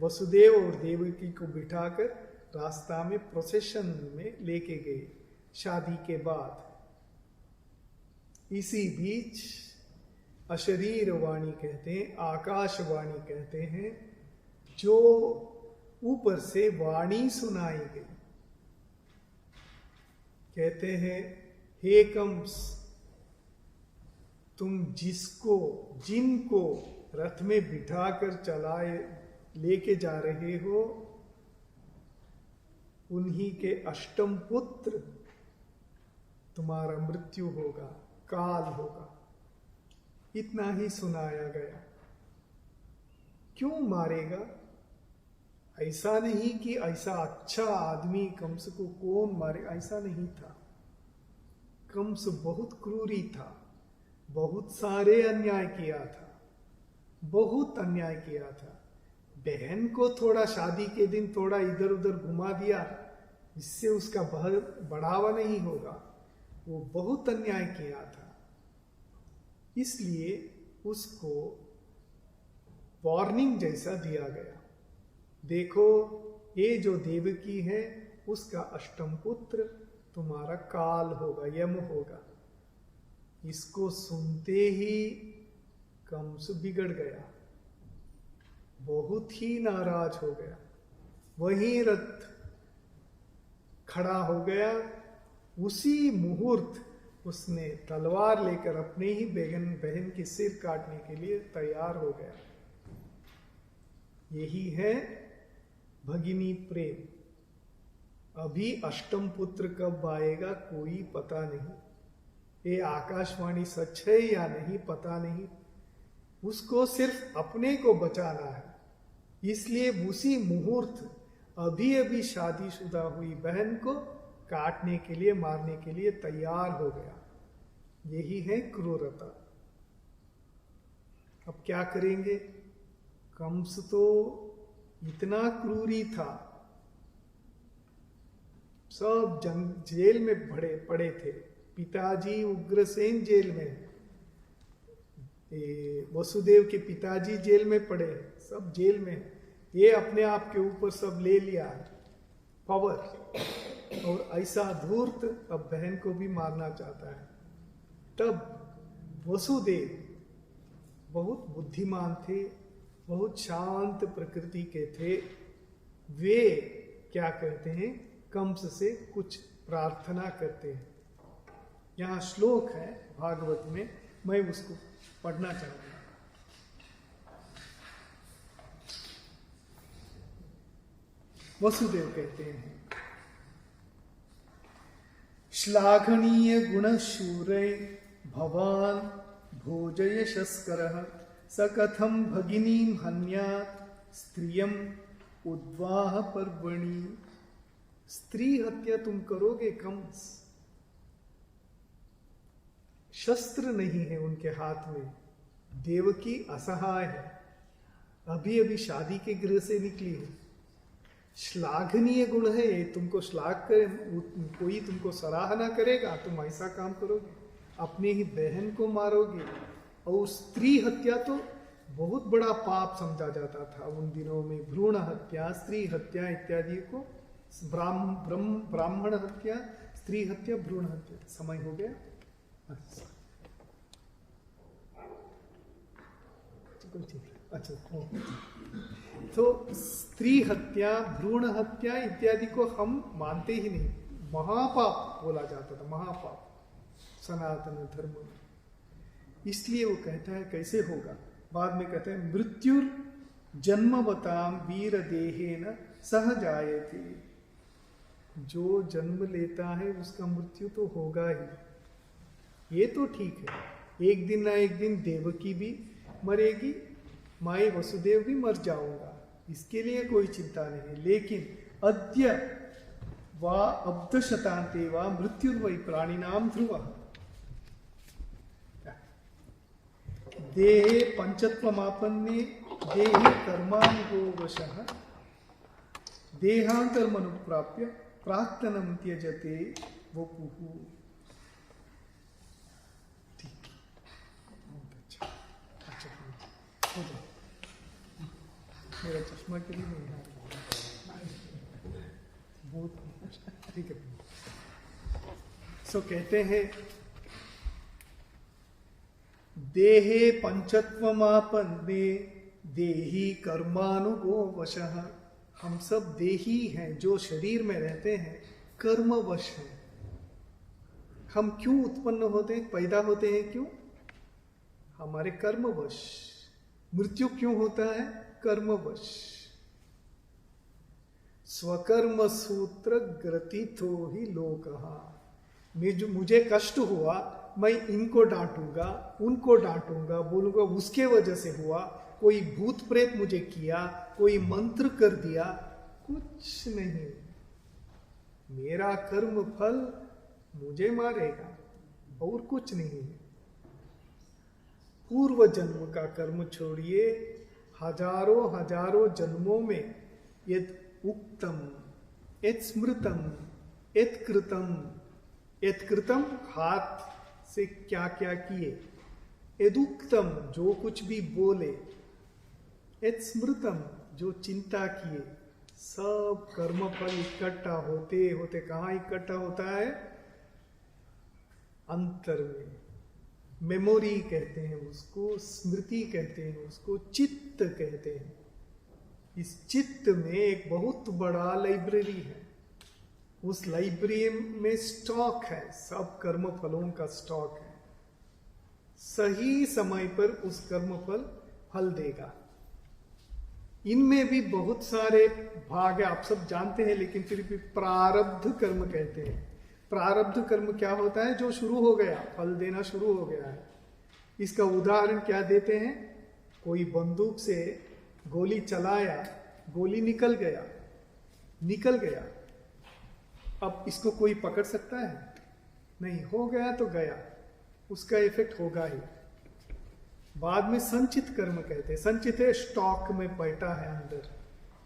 वसुदेव और देवकी को बिठाकर रास्ता में प्रोसेशन में लेके गए शादी के बाद। इसी बीच अशरीर वाणी कहते हैं, आकाशवाणी कहते हैं, जो ऊपर से वाणी सुनाई गई। कहते हैं, हे कंस, तुम जिनको रथ में बिठाकर चलाए लेके जा रहे हो, उन्हीं के अष्टम पुत्र तुम्हारा मृत्यु होगा, काल होगा। इतना ही सुनाया गया। क्यों मारेगा? ऐसा नहीं कि ऐसा अच्छा आदमी कंस को कौन मारे, ऐसा नहीं था। कंस बहुत क्रूरी था, बहुत सारे अन्याय किया था, बहुत अन्याय किया था। बहन को थोड़ा शादी के दिन थोड़ा इधर उधर घुमा दिया, इससे उसका बढ़ावा नहीं होगा। वो बहुत अन्याय किया था, इसलिए उसको वार्निंग जैसा दिया गया। देखो, ये जो देवकी है, उसका अष्टम पुत्र तुम्हारा काल होगा, यम होगा। इसको सुनते ही कंस बिगड़ गया, बहुत ही नाराज हो गया। वहीं रथ खड़ा हो गया। उसी मुहूर्त उसने तलवार लेकर अपने ही बहन के सिर काटने के लिए तैयार हो गया। यही है भगिनी प्रेम। अभी अष्टम पुत्र कब आएगा कोई पता नहीं। ये आकाशवाणी सच है या नहीं पता नहीं। उसको सिर्फ अपने को बचाना है, इसलिए उसी मुहूर्त अभी अभी शादीशुदा हुई बहन को काटने के लिए, मारने के लिए तैयार हो गया। यही है क्रूरता। अब क्या करेंगे? कंस तो इतना क्रूरी था, सब जेल में पड़े थे। पिताजी उग्रसेन जेल में, वसुदेव के पिताजी जेल में पड़े, सब जेल में। ये अपने आप के ऊपर सब ले लिया पावर, और ऐसा धूर्त अब बहन को भी मारना चाहता है। तब वसुदेव बहुत बुद्धिमान थे, बहुत शांत प्रकृति के थे। वे क्या कहते हैं? कंस से कुछ प्रार्थना करते हैं। यहाँ श्लोक है भागवत में, मैं उसको पढ़ना चाहूंगा। वसुदेव कहते हैं, श्लाघनीय गुणशूरे भवान भोजय शस्करः स कथम भगिनीं हन्यात् स्त्रियम उद्वाह पर्वणि। स्त्री हत्या तुम करोगे कंस? शस्त्र नहीं है उनके हाथ में। देवकी असहाय है, अभी अभी शादी के गृह से निकली है। श्लाघनीय गुण है, तुमको श्लाघ करे, कोई तुमको सराहना करेगा, तुम ऐसा काम करोगे, अपने ही बहन को मारोगे। और स्त्री हत्या तो बहुत बड़ा पाप समझा जाता था उन दिनों में। भ्रूण हत्या, स्त्री हत्या इत्यादि को ब्राह्मण हत्या, स्त्री हत्या, भ्रूण हत्या। समय हो गया। अच्छा, तो स्त्री हत्या, भ्रूण हत्या इत्यादि को हम मानते ही नहीं, महापाप बोला जाता था, महापाप सनातन धर्म में। इसलिए वो कहता है कैसे होगा, बाद में कहते हैं मृत्युर जन्मवताम वीर देहेन सह जायते। जो जन्म लेता है उसका मृत्यु तो होगा ही, ये तो ठीक है। एक दिन ना एक दिन देवकी भी मरेगी, माई वसुदेव भी मर जाऊंगा, इसके लिए कोई चिंता नहीं। लेकिन अद्य वा अब्ध शतान्ते वा मृत्युर्वै प्राणिनाम ध्रुवः। देहे पंचत्वमापन्ने देहे कर्मानुगोवशः देहांतरमनुप्राप्य प्राक्तनम त्यजते वपुः। ठीक, अच्छा, मेरा चश्मा के लिए नहीं है, बहुत ठीक है। सो कहते हैं देहे पंचत्वमापन्ने देही कर्मानुगो वशः। हम सब देही हैं, जो शरीर में रहते हैं, कर्मवश हैं। हम क्यों उत्पन्न होते हैं, पैदा होते हैं क्यों? हमारे कर्मवश। मृत्यु क्यों होता है? कर्मवश। स्वकर्म सूत्र ग्रथितो ही लोकः। मुझे कष्ट हुआ, मैं इनको डांटूंगा, उनको डांटूंगा, बोलूंगा उसके वजह से हुआ, कोई भूत प्रेत मुझे किया, कोई मंत्र कर दिया, कुछ नहीं। मेरा कर्म फल मुझे मारेगा और कुछ नहीं। पूर्व जन्म का कर्म छोड़िए, हजारों हजारों जन्मों में यद उक्तम, यद स्मृतम, यद कृतम, यद कृतम हाथ से क्या क्या किए, यदुक्तम जो कुछ भी बोले, यद स्मृतम जो चिंता किए, सब कर्मफल इकट्ठा होते होते कहाँ इकट्ठा होता है? अंतर में। मेमोरी कहते हैं उसको, स्मृति कहते हैं उसको, चित्त कहते हैं। इस चित्त में एक बहुत बड़ा लाइब्रेरी है। उस लाइब्रेरी में स्टॉक है, सब कर्म फलों का स्टॉक है। सही समय पर उस कर्म फल देगा। इनमें भी बहुत सारे भाग है, आप सब जानते हैं, लेकिन फिर भी प्रारब्ध कर्म कहते हैं। प्रारब्ध कर्म क्या होता है? जो शुरू हो गया, फल देना शुरू हो गया है। इसका उदाहरण क्या देते हैं? कोई बंदूक से गोली चलाया, गोली निकल गया, अब इसको कोई पकड़ सकता है? नहीं, हो गया तो गया, उसका इफेक्ट होगा ही। बाद में संचित कर्म कहते हैं। संचित है, स्टॉक में बैठा है अंदर,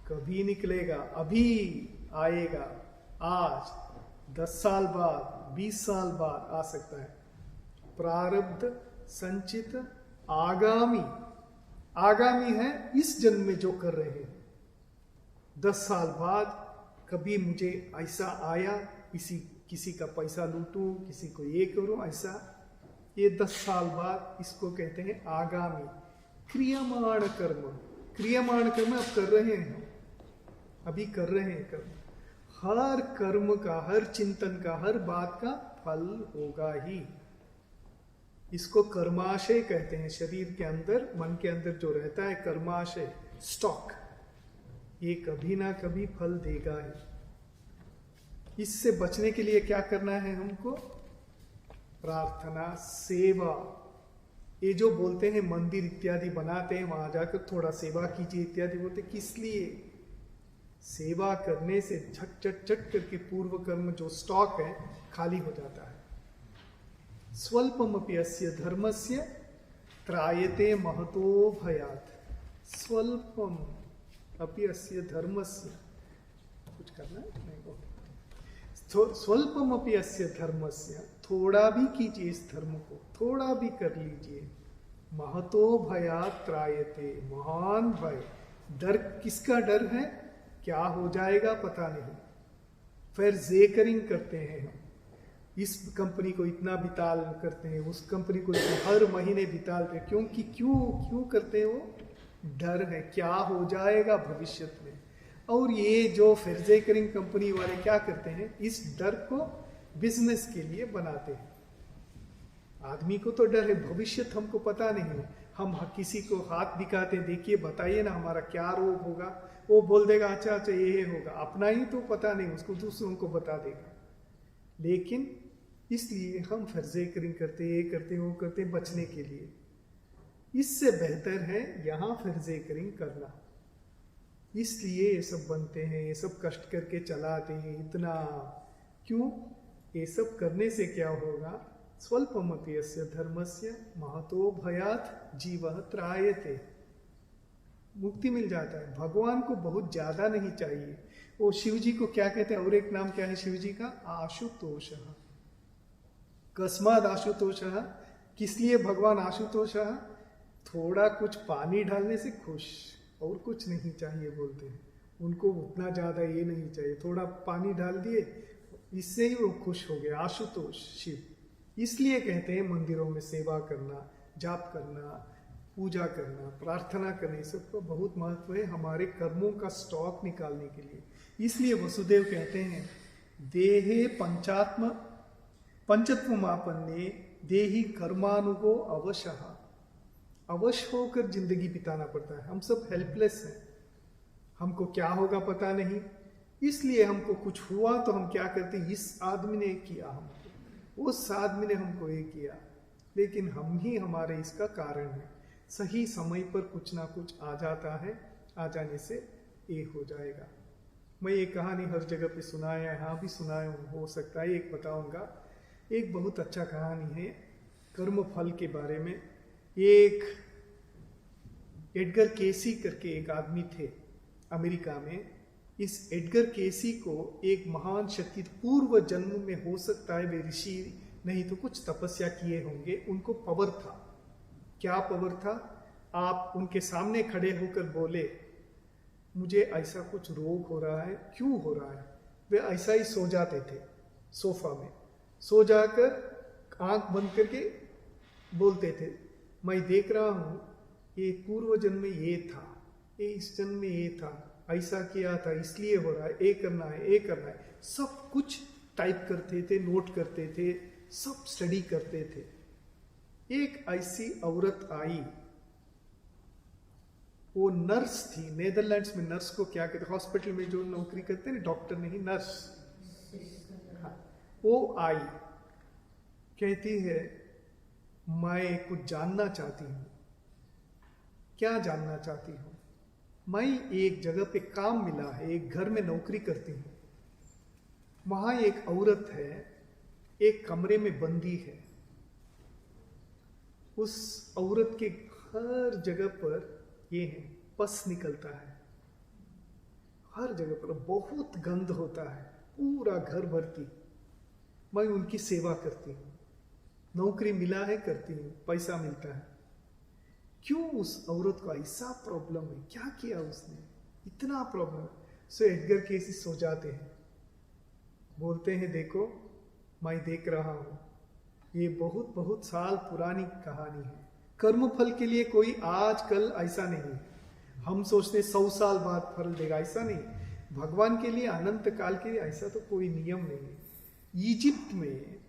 कभी निकलेगा, अभी आएगा, आज 10 साल बाद, 20 साल बाद आ सकता है। प्रारब्ध, संचित, आगामी। आगामी है इस जन्म में जो कर रहे हैं। 10 साल बाद कभी मुझे ऐसा आया, किसी का पैसा लूटूं, किसी को ये करूं, ऐसा, ये 10 साल बाद, इसको कहते हैं आगामी। क्रियमाण कर्म, क्रियमाण कर्म अब कर रहे हैं, अभी कर रहे हैं कर्म। हर कर्म का, हर चिंतन का, हर बात का फल होगा ही। इसको कर्माशय कहते हैं। शरीर के अंदर, मन के अंदर जो रहता है कर्माशय, स्टॉक, ये कभी ना कभी फल देगा ही। इससे बचने के लिए क्या करना है हमको? प्रार्थना, सेवा। ये जो बोलते हैं मंदिर इत्यादि बनाते हैं, वहां जाकर थोड़ा सेवा कीजिए इत्यादि बोलते, किस लिए? सेवा करने से झट झट झट करके पूर्व कर्म जो स्टॉक है खाली हो जाता है। स्वल्पमपि अस्य धर्मस्य त्रायते महतो भयात्। स्वल्पम अपि अस्य धर्मस्य, कुछ करना है नहीं? स्वल्पमपि अस्य धर्मस्य, थोड़ा भी कीजिए इस धर्म को, थोड़ा भी कर लीजिए। महतो भयात् त्रायते, महान भय, डर किसका डर है, क्या हो जाएगा पता नहीं। फिर जेकरिंग करते हैं हम, इस कंपनी को इतना बिताल करते हैं, उस कंपनी को हर महीने बितालते हैं, क्योंकि क्यों करते हैं, वो डर है क्या हो जाएगा भविष्य में। और ये जो फेरजेकरिंग कंपनी वाले क्या करते हैं, इस डर को बिजनेस के लिए बनाते हैं। आदमी को तो डर है, भविष्य हमको पता नहीं है, हम किसी को हाथ दिखाते हैं, देखिए बताइए ना हमारा क्या रोग होगा, वो बोल देगा अच्छा अच्छा ये होगा, अपना ही तो पता नहीं, उसको दूसरों को बता देगा। लेकिन इसलिए हम फर्जेकरिंग करते हैं, ये करते हैं, वो करते हैं बचने के लिए। इससे बेहतर है यहाँ फर्जेकरिंग करना। इसलिए ये सब बनते हैं, ये सब कष्ट करके चलाते हैं इतना। क्यों? ये सब करने से क्या होगा, स्वल्पमतयस्य धर्मस्य महतो भयात् जीवः त्रायते, मुक्ति मिल जाता है। भगवान को बहुत ज्यादा नहीं चाहिए। वो शिव जी को क्या कहते हैं, और एक नाम क्या है शिव जी का, आशुतोष। कस्माद आशुतोष, किस लिए भगवान आशुतोष, थोड़ा कुछ पानी डालने से खुश, और कुछ नहीं चाहिए बोलते हैं उनको, उतना ज्यादा ये नहीं चाहिए, थोड़ा पानी डाल दिए इससे ही वो खुश हो गए, आशुतोष शिव। इसलिए कहते हैं मंदिरों में सेवा करना, जाप करना, पूजा करना, प्रार्थना करने, सबका बहुत महत्व है हमारे कर्मों का स्टॉक निकालने के लिए। इसलिए वसुदेव कहते हैं देहे पंचत्वमापन्ने देहि कर्मानुगो अवशः, अवश्य होकर जिंदगी बिताना पड़ता है। हम सब हेल्पलेस हैं, हमको क्या होगा पता नहीं, इसलिए हमको कुछ हुआ तो हम क्या करते, इस आदमी ने किया हमको, उस आदमी ने हमको ये किया, लेकिन हम ही हमारे इसका कारण है। सही समय पर कुछ ना कुछ आ जाता है, आ जाने से ये हो जाएगा। मैं ये कहानी हर जगह पे सुनाया, यहाँ भी सुनाया हूँ, हो सकता है एक बताऊंगा। एक बहुत अच्छा कहानी है कर्म फल के बारे में। एक एडगर केसी करके एक आदमी थे अमेरिका में। इस एडगर केसी को एक महान शक्ति, पूर्व जन्म में हो सकता है वे ऋषि नहीं तो कुछ तपस्या किए होंगे, उनको पावर था। क्या पावर था? आप उनके सामने खड़े होकर बोले मुझे ऐसा कुछ रोग हो रहा है, क्यों हो रहा है, वे ऐसा ही सो जाते थे, सोफा में सो जाकर आंख बंद करके बोलते थे मैं देख रहा हूं ये पूर्व जन्म में ये था, ये इस जन्म में ये था, ऐसा किया था इसलिए हो रहा है, ये करना है, ये करना है, सब कुछ टाइप करते थे, नोट करते थे, सब स्टडी करते थे। एक ऐसी औरत आई, वो नर्स थी। नेदरलैंड्स में नर्स को क्या कहते, हॉस्पिटल में जो नौकरी करते हैं, डॉक्टर नहीं नर्स। हाँ, वो आई, कहती है मैं कुछ जानना चाहती हूँ। क्या जानना चाहती हूँ? मैं एक जगह पे काम मिला है, एक घर में नौकरी करती हूँ, वहां एक औरत है, एक कमरे में बंदी है। उस औरत के हर जगह पर ये है, पस निकलता है, हर जगह पर बहुत गंध होता है, पूरा घर भरती। मैं उनकी सेवा करती हूँ, नौकरी मिला है, करती हूँ, पैसा मिलता है। क्यों उस औरत को ऐसा प्रॉब्लम है, क्या किया उसने, इतना प्रॉब्लम? सो एडगर केसी सो जाते हैं, बोलते हैं देखो मैं देख रहा हूं, ये बहुत बहुत साल पुरानी कहानी है। कर्म फल के लिए कोई आज कल ऐसा नहीं है, हम सोचते 100 साल बाद फल देगा, ऐसा नहीं। भगवान के लिए अनंत काल के लिए ऐसा तो कोई नियम नहीं है। इजिप्ट में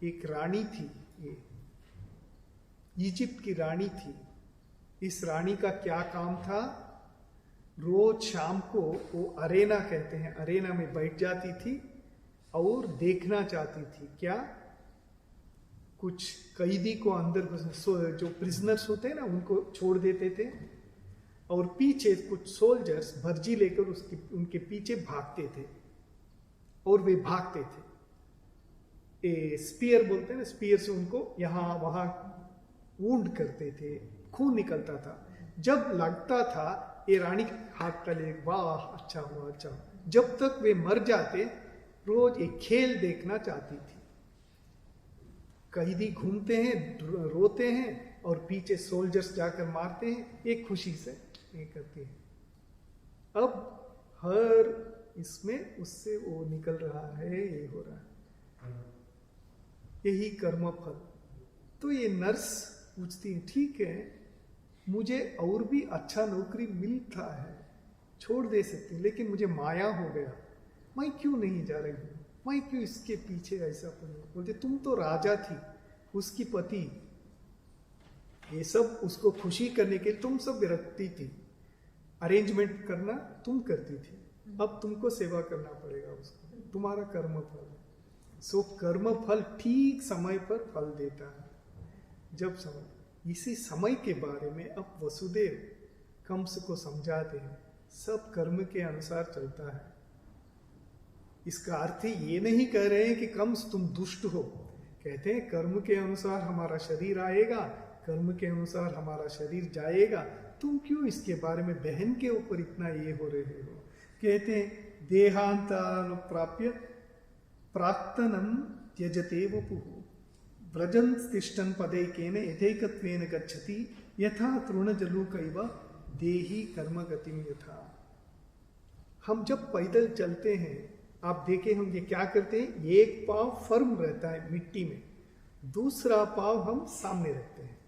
एक रानी थी, ये इजिप्ट की रानी थी। इस रानी का क्या काम था? रोज शाम को वो अरेना कहते हैं, अरेना में बैठ जाती थी और देखना चाहती थी क्या, कुछ कैदी को अंदर, जो प्रिजनर्स होते हैं ना उनको छोड़ देते थे, और पीछे कुछ सोल्जर्स भर्जी लेकर उनके पीछे भागते थे, और वे भागते थे। स्पीयर बोलते हैं ना, स्पीयर से उनको यहाँ वहां वुंड करते थे, खून निकलता था। जब लगता था ये रानी हाथ डाले, वाह अच्छा हुआ, अच्छा हुआ। जब तक वे मर जाते, रोज एक खेल देखना चाहती थी। कैदी घूमते हैं, रोते हैं, और पीछे सोल्जर्स जाकर मारते हैं, एक खुशी से ये करते हैं। अब हर इसमें उससे वो निकल रहा है, ये हो रहा है, यही कर्म फल। तो ये नर्स पूछती है, ठीक है मुझे और भी अच्छा नौकरी मिलता है, छोड़ दे सकती, लेकिन मुझे माया हो गया, मैं क्यों नहीं जा रही हूँ, मैं क्यों इसके पीछे ऐसा पड़ी। बोलते तुम तो राजा थी, उसकी पति, ये सब उसको खुशी करने के तुम सब विरक्ति थी, अरेंजमेंट करना तुम करती थी, अब तुमको सेवा करना पड़ेगा उसको, तुम्हारा कर्म फल है। सो कर्म फल ठीक समय पर फल देता है, जब समय। इसी समय के बारे में अब वसुदेव कंस को समझाते हैं, सब कर्म के अनुसार चलता है। इसका अर्थ ये नहीं कह रहे हैं कि कंस तुम दुष्ट हो, कहते हैं कर्म के अनुसार हमारा शरीर आएगा, कर्म के अनुसार हमारा शरीर जाएगा, तुम क्यों इसके बारे में बहन के ऊपर इतना ये हो रहे हो। कहते हैं देहांतानुप्राप्य प्राक्तनम त्यजते वपुः व्रजन् तिष्ठन् पदैकेन यथैकत्वेन गच्छति यथा तृणजलूकैव देहि कर्म गतिम यथा। हम जब पैदल चलते हैं, आप देखें हम ये क्या करते हैं, एक पाँव फर्म रहता है मिट्टी में, दूसरा पाँव हम सामने रखते हैं।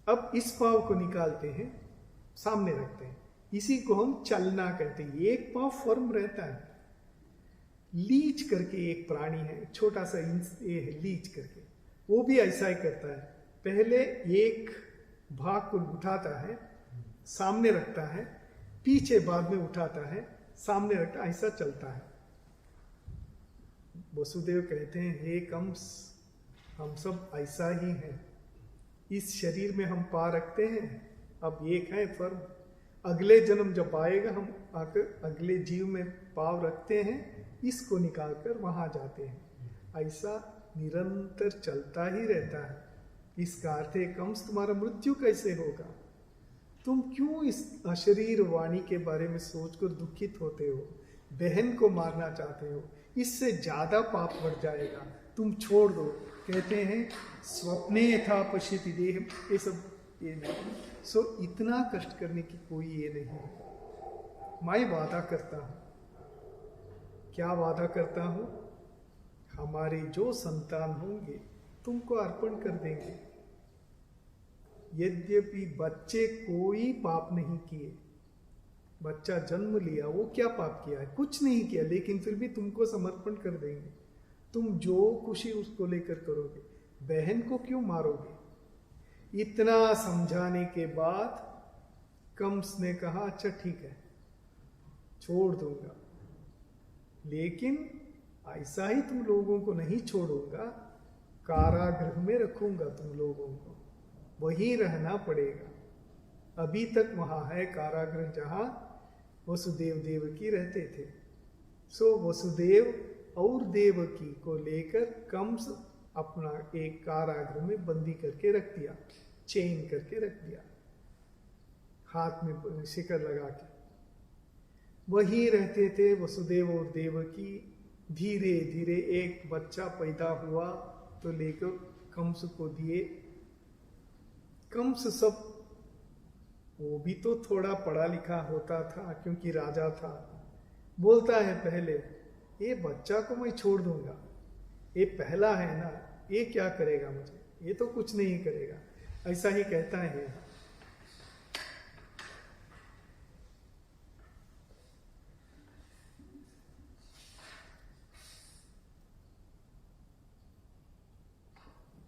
अब इस पाँव को निकालते हैं, सामने रखते हैं, इसी को हम चलना कहते हैं। एक पाँव फर्म रहता है। लीच करके एक प्राणी है, छोटा सा ये है लीच करके, वो भी ऐसा ही करता है, पहले एक भाग को उठाता है, सामने रखता है, पीछे बाद में उठाता है, सामने रखता है, ऐसा चलता है। वसुदेव कहते हैं, हे कंस, हम सब ऐसा ही हैं, इस शरीर में हम पा रखते हैं, अब एक है फर्म, अगले जन्म जब आएगा हम आकर अगले जीव में पाव रखते हैं, इसको निकालकर वहां जाते हैं। ऐसा निरंतर चलता ही रहता है। इसका अर्थ है कंस तुम्हारा मृत्यु कैसे होगा, तुम क्यों इस अशरीर वाणी के बारे में सोचकर दुखित होते हो, बहन को मारना चाहते हो, इससे ज्यादा पाप बढ़ जाएगा, तुम छोड़ दो। कहते हैं स्वप्ने यथा पश्यति देह, ये सब ये नहीं। सो इतना कष्ट करने की कोई ये नहीं है। मैं वादा करता हूं, क्या वादा करता हूं, हमारे जो संतान होंगे तुमको अर्पण कर देंगे। यद्यपि बच्चे कोई पाप नहीं किए, बच्चा जन्म लिया, वो क्या पाप किया है, कुछ नहीं किया, लेकिन फिर भी तुमको समर्पण कर देंगे। तुम जो खुशी उसको लेकर करोगे, बहन को क्यों मारोगे। इतना समझाने के बाद कंस ने कहा, अच्छा ठीक है छोड़ दूंगा, लेकिन ऐसा ही तुम लोगों को नहीं छोड़ूंगा, कारागृह में रखूंगा तुम लोगों को, वहीं रहना पड़ेगा। अभी तक वहां है कारागृह जहां वसुदेव देवकी रहते थे। सो वसुदेव और देवकी को लेकर कंस अपना एक कारागृह में बंदी करके रख दिया, चेन करके रख दिया, हाथ में शिकल लगा के वहीं रहते थे वसुदेव और देवकी। धीरे धीरे एक बच्चा पैदा हुआ तो लेकर कंस को दिए। कंस सब, वो भी तो थोड़ा पढ़ा लिखा होता था क्योंकि राजा था, बोलता है पहले ये बच्चा को मैं छोड़ दूंगा, ये पहला है ना, ये क्या करेगा मुझे, ये तो कुछ नहीं करेगा, ऐसा ही कहता है।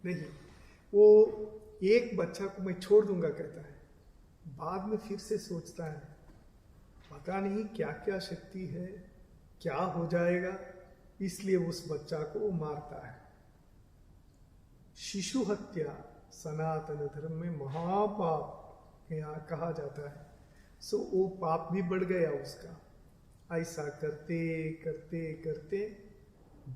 नहीं, वो एक बच्चा को मैं छोड़ दूंगा कहता है, बाद में फिर से सोचता है पता नहीं क्या क्या शक्ति है, क्या हो जाएगा, इसलिए उस बच्चा को वो मारता है। शिशु हत्या सनातन धर्म में महापाप यहाँ कहा जाता है। सो वो पाप भी बढ़ गया उसका। ऐसा करते करते करते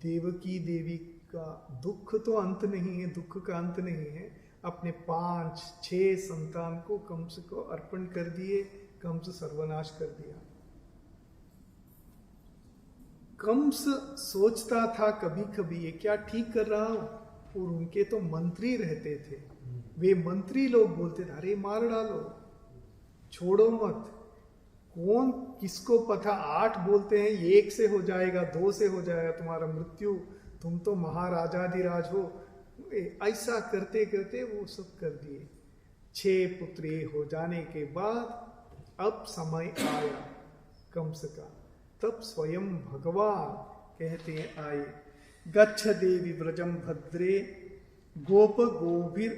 देवकी देवी का दुख तो अंत नहीं है, दुख का अंत नहीं है, अपने 5-6 संतान को कंस को अर्पण कर दिए, कंस सर्वनाश कर दिया। कंस सोचता था कभी कभी ये क्या ठीक कर रहा हूं, और उनके तो मंत्री रहते थे, वे मंत्री लोग बोलते थे अरे मार डालो, छोड़ो मत। कौन किसको पता, 8 बोलते हैं 1 से हो जाएगा, 2 से हो जाएगा तुम्हारा मृत्यु, तुम तो महाराजाधिराज हो। ऐसा करते करते वो सब कर दिए। 6 पुत्री हो जाने के बाद अब समय आया कंस का, तब स्वयं भगवान कहते हैं आए, गच्छ देवी व्रजम भद्रे गोप गोभिर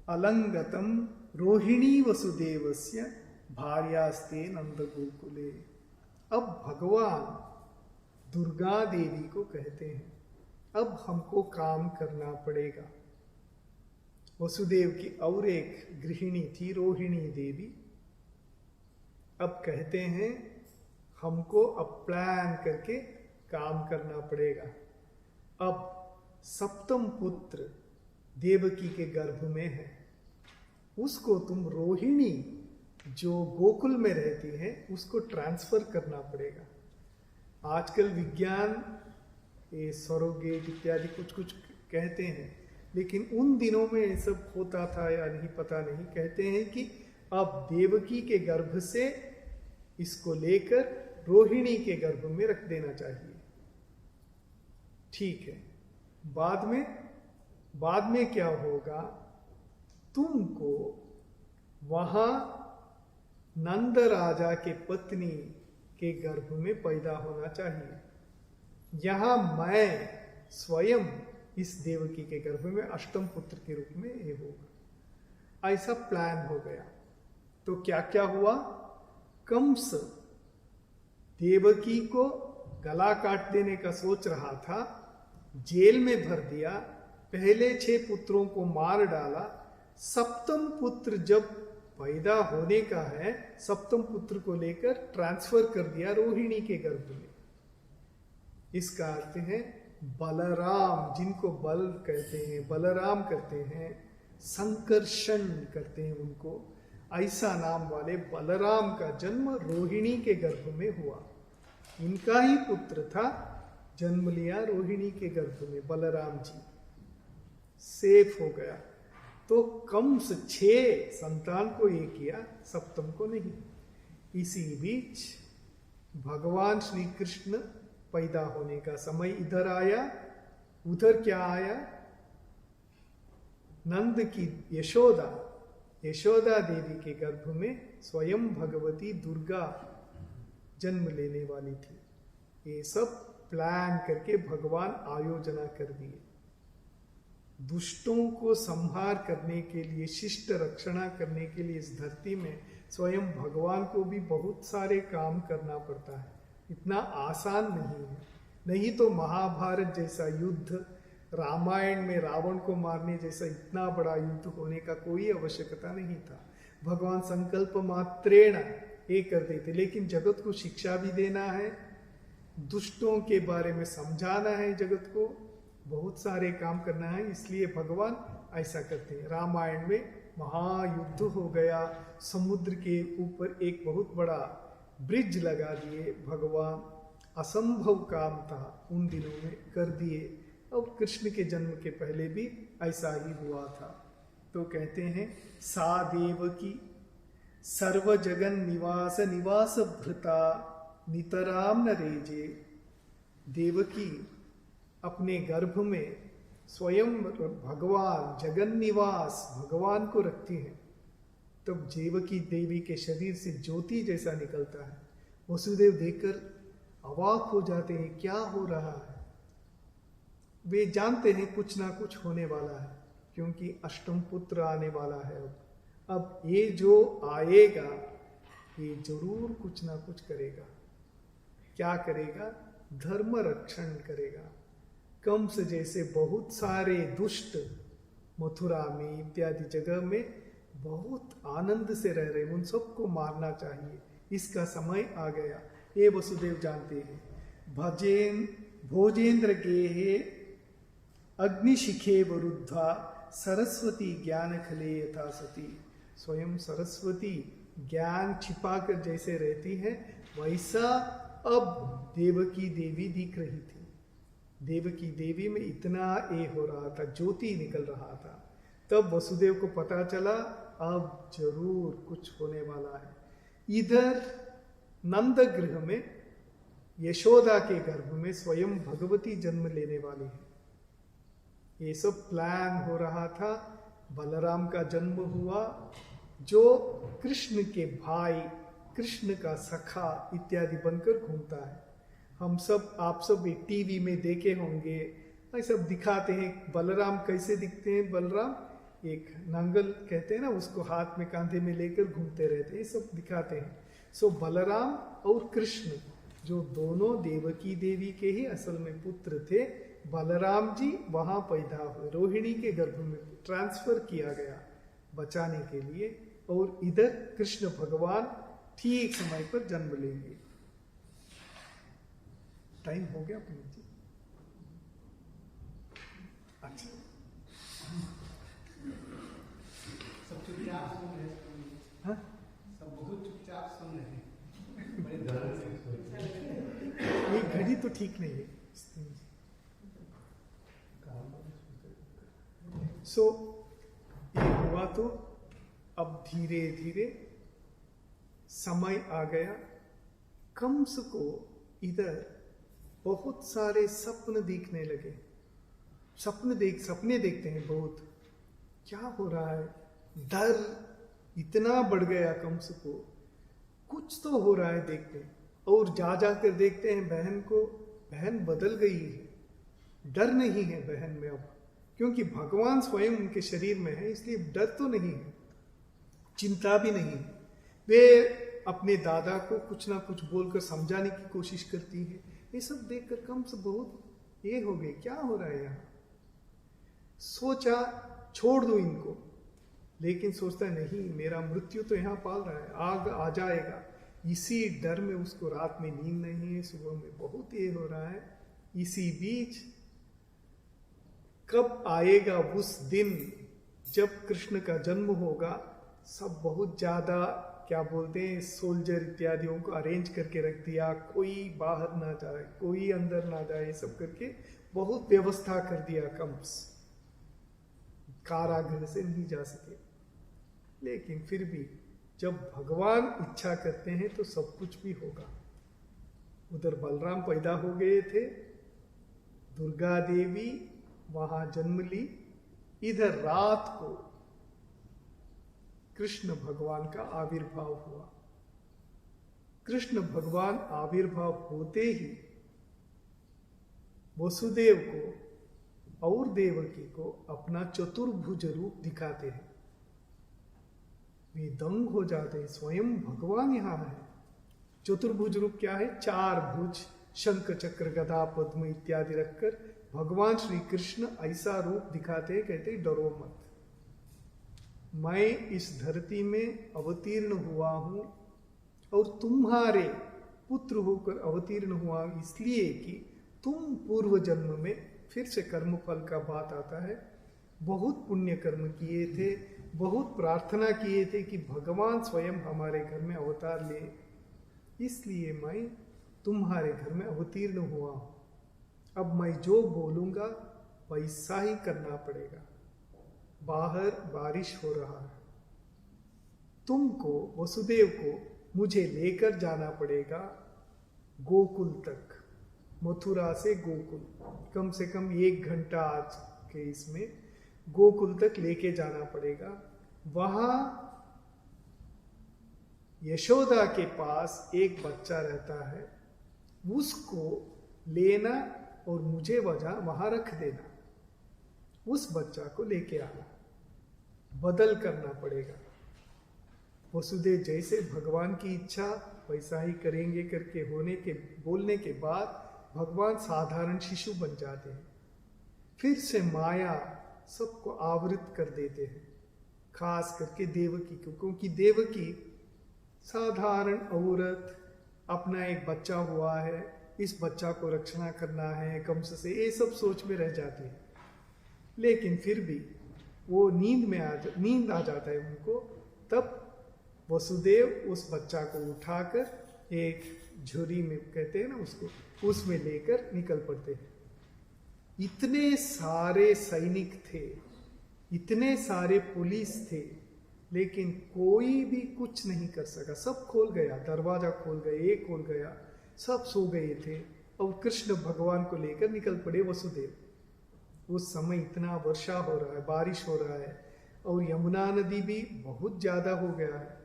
अलंगतम रोहिणी वसुदेवस्य भार्यास्ते नंद गोकुले। अब भगवान दुर्गा देवी को कहते हैं अब हमको काम करना पड़ेगा। वसुदेव की और एक गृहिणी थी रोहिणी देवी, अब कहते हैं हमको अब प्लान करके काम करना पड़ेगा। अब 7वां पुत्र देवकी के गर्भ में है, उसको तुम रोहिणी जो गोकुल में रहती है उसको ट्रांसफर करना पड़ेगा। आजकल विज्ञान ये सरोगेट इत्यादि कुछ कुछ कहते हैं, लेकिन उन दिनों में ये सब होता था या नहीं पता नहीं। कहते हैं कि अब देवकी के गर्भ से इसको लेकर रोहिणी के गर्भ में रख देना चाहिए। ठीक है, बाद में क्या होगा, तुमको वहां नंद राजा के पत्नी के गर्भ में पैदा होना चाहिए। यहां मैं स्वयं इस देवकी के गर्भ में 8वें पुत्र के रूप में ये होगा। ऐसा प्लान हो गया। तो क्या क्या हुआ, कंस देवकी को गला काट देने का सोच रहा था, जेल में भर दिया, पहले 6 पुत्रों को मार डाला। 7वां पुत्र जब पैदा होने का है, 7वां पुत्र को लेकर ट्रांसफर कर दिया रोहिणी के गर्भ में। इसका अर्थ है बलराम, जिनको बल कहते हैं, बलराम करते हैं, संकर्षण करते हैं उनको, ऐसा नाम वाले बलराम का जन्म रोहिणी के गर्भ में हुआ। इनका ही पुत्र था, जन्म लिया रोहिणी के गर्भ में बलराम जी, सेफ हो गया। तो कंस 6 संतान को ये किया, 7वां को नहीं। इसी बीच भगवान श्री कृष्ण पैदा होने का समय इधर आया। उधर क्या आया, नंद की यशोदा देवी के गर्भ में स्वयं भगवती दुर्गा जन्म लेने वाली थी। ये सब प्लान करके भगवान आयोजना कर दिए। दुष्टों को संहार करने के लिए, शिष्ट रक्षणा करने के लिए इस धरती में स्वयं भगवान को भी बहुत सारे काम करना पड़ता है, इतना आसान नहीं है। नहीं तो महाभारत जैसा युद्ध, रामायण में रावण को मारने जैसा इतना बड़ा युद्ध होने का कोई आवश्यकता नहीं था। भगवान संकल्प मात्रेण ये करते थे, लेकिन जगत को शिक्षा भी देना है, दुष्टों के बारे में समझाना है, जगत को बहुत सारे काम करना है, इसलिए भगवान ऐसा करते हैं। रामायण में महायुद्ध हो गया, समुद्र के ऊपर एक बहुत बड़ा ब्रिज लगा दिए भगवान, असंभव काम था उन दिनों में, कर दिए। अब कृष्ण के जन्म के पहले भी ऐसा ही हुआ था। तो कहते हैं सा देवकी सर्व जगन निवास भृता नितराम न रेजे। देवकी अपने गर्भ में स्वयं भगवान जगन निवास भगवान को रखती है, तब देवकी देवी के शरीर से ज्योति जैसा निकलता है। वसुदेव देखकर अवाक हो जाते हैं, क्या हो रहा है। वे जानते हैं कुछ ना कुछ होने वाला है, क्योंकि 8वां पुत्र आने वाला है। अब ये जो आएगा ये जरूर कुछ ना कुछ करेगा। क्या करेगा, धर्म रक्षण करेगा। कंस जैसे बहुत सारे दुष्ट मथुरा में इत्यादि जगह में बहुत आनंद से रह रहे, उन सबको मारना चाहिए, इसका समय आ गया। ये वसुदेव जानते हैं। भोजेंद्र गेहे अग्निशिखे वरुद्धा सरस्वती ज्ञान खले यथा सती। स्वयं सरस्वती ज्ञान छिपाकर जैसे रहती है, वैसा अब देवकी देवी दिख रही थी। देवकी देवी में इतना ए हो रहा था, ज्योति निकल रहा था। तब वसुदेव को पता चला अब जरूर कुछ होने वाला है। इधर नंद गृह में यशोदा के गर्भ में स्वयं भगवती जन्म लेने वाली है। ये सब प्लान हो रहा था। बलराम का जन्म हुआ, जो कृष्ण के भाई, कृष्ण का सखा इत्यादि बनकर घूमता है। हम सब, आप सब एक टीवी में देखे होंगे, ऐसा दिखाते हैं बलराम कैसे दिखते हैं। बलराम एक नांगल कहते हैं ना, उसको हाथ में कांधे में लेकर घूमते रहते हैं, ये सब दिखाते हैं। सो बलराम और कृष्ण जो दोनों देवकी देवी के ही असल में पुत्र थे, बलराम जी वहां पैदा हुए, रोहिणी के गर्भ में ट्रांसफर किया गया बचाने के लिए, और इधर कृष्ण भगवान ठीक समय पर जन्म लेंगे। टाइम हो गया पुनीत जी? अच्छा, सब चुपचाप सुन रहे हैं। हाँ? सब बहुत चुपचाप सुन रहे हैं, बड़े ध्यान से सुन रहे हैं। ये घड़ी तो ठीक नहीं है। सो ये हुआ तो अब धीरे धीरे समय आ गया। कंस को इधर बहुत सारे सपने दिखने लगे। सपने देखते हैं बहुत। क्या हो रहा है? डर इतना बढ़ गया कंस को, कुछ तो हो रहा है देखते। और जा जाकर देखते हैं बहन को, बहन बदल गई है, डर नहीं है बहन में अब, क्योंकि भगवान स्वयं उनके शरीर में है, इसलिए डर तो नहीं है, चिंता भी नहीं है। वे अपने दादा को कुछ ना कुछ बोलकर समझाने की कोशिश करती है। ये सब देखकर कंस बहुत ये हो गए, क्या हो रहा है यहाँ। सोचा छोड़ दो इनको, लेकिन सोचता नहीं, मेरा मृत्यु तो यहाँ पाल रहा है, आग आ जाएगा। इसी डर में उसको रात में नींद नहीं है, सुबह में बहुत ये हो रहा है। इसी बीच कब आएगा उस दिन जब कृष्ण का जन्म होगा, सब बहुत ज्यादा क्या बोलते हैं, सोल्जर इत्यादियों को अरेंज करके रख दिया, कोई बाहर ना जाए, कोई अंदर ना जाए, सब करके बहुत व्यवस्था कर दिया। कंस कारागृह से नहीं जा सके, लेकिन फिर भी जब भगवान इच्छा करते हैं तो सब कुछ भी होगा। उधर बलराम पैदा हो गए थे, दुर्गा देवी वहां जन्म ली। इधर रात को कृष्ण भगवान का आविर्भाव हुआ। कृष्ण भगवान आविर्भाव होते ही वसुदेव को और देवकी को अपना चतुर्भुज रूप दिखाते हैं। वे दंग हो जाते हैं, स्वयं भगवान यहाँ है। चतुर्भुज रूप क्या है? चार भुज, शंख चक्र गदा पद्म इत्यादि रखकर भगवान श्री कृष्ण ऐसा रूप दिखाते हैं, कहते हैं डरो मत, मैं इस धरती में अवतीर्ण हुआ हूं और तुम्हारे पुत्र होकर अवतीर्ण हुआ, इसलिए कि तुम पूर्व जन्म में, फिर से कर्म फल का बात आता है, बहुत पुण्य कर्म किए थे, बहुत प्रार्थना किए थे कि भगवान स्वयं हमारे घर में अवतार ले, इसलिए मैं तुम्हारे घर में अवतीर्ण हुआ हूं। अब मैं जो बोलूंगा वैसा ही करना पड़ेगा। बाहर बारिश हो रहा है, तुमको, वसुदेव को मुझे लेकर जाना पड़ेगा गोकुल तक, मथुरा से गोकुल, कम से कम 1 घंटा आज के इसमें गोकुल तक लेके जाना पड़ेगा। वहां यशोदा के पास एक बच्चा रहता है, उसको लेना और मुझे वहां रख देना, उस बच्चा को लेके आना, बदल करना पड़ेगा। वसुदेव जैसे भगवान की इच्छा वैसा ही करेंगे करके बोलने के बाद भगवान साधारण शिशु बन जाते हैं। फिर से माया सबको आवृत कर देते हैं, खास करके देवकी को, क्योंकि देवकी साधारण औरत, अपना एक बच्चा हुआ है, इस बच्चा को रक्षणा करना है कंस से, ये सब सोच में रह जाती है। लेकिन फिर भी वो नींद आ जाता है उनको। तब वसुदेव उस बच्चा को उठाकर एक झुरी में, कहते हैं ना उसको, उसमें लेकर निकल पड़ते हैं। इतने सारे सैनिक थे, इतने सारे पुलिस थे, लेकिन कोई भी कुछ नहीं कर सका। सब खोल गया, दरवाजा खोल गए, एक खोल गया, सब सो गए थे और कृष्ण भगवान को लेकर निकल पड़े वसुदेव। उस समय इतना वर्षा हो रहा है, बारिश हो रहा है और यमुना नदी भी बहुत ज्यादा हो गया है,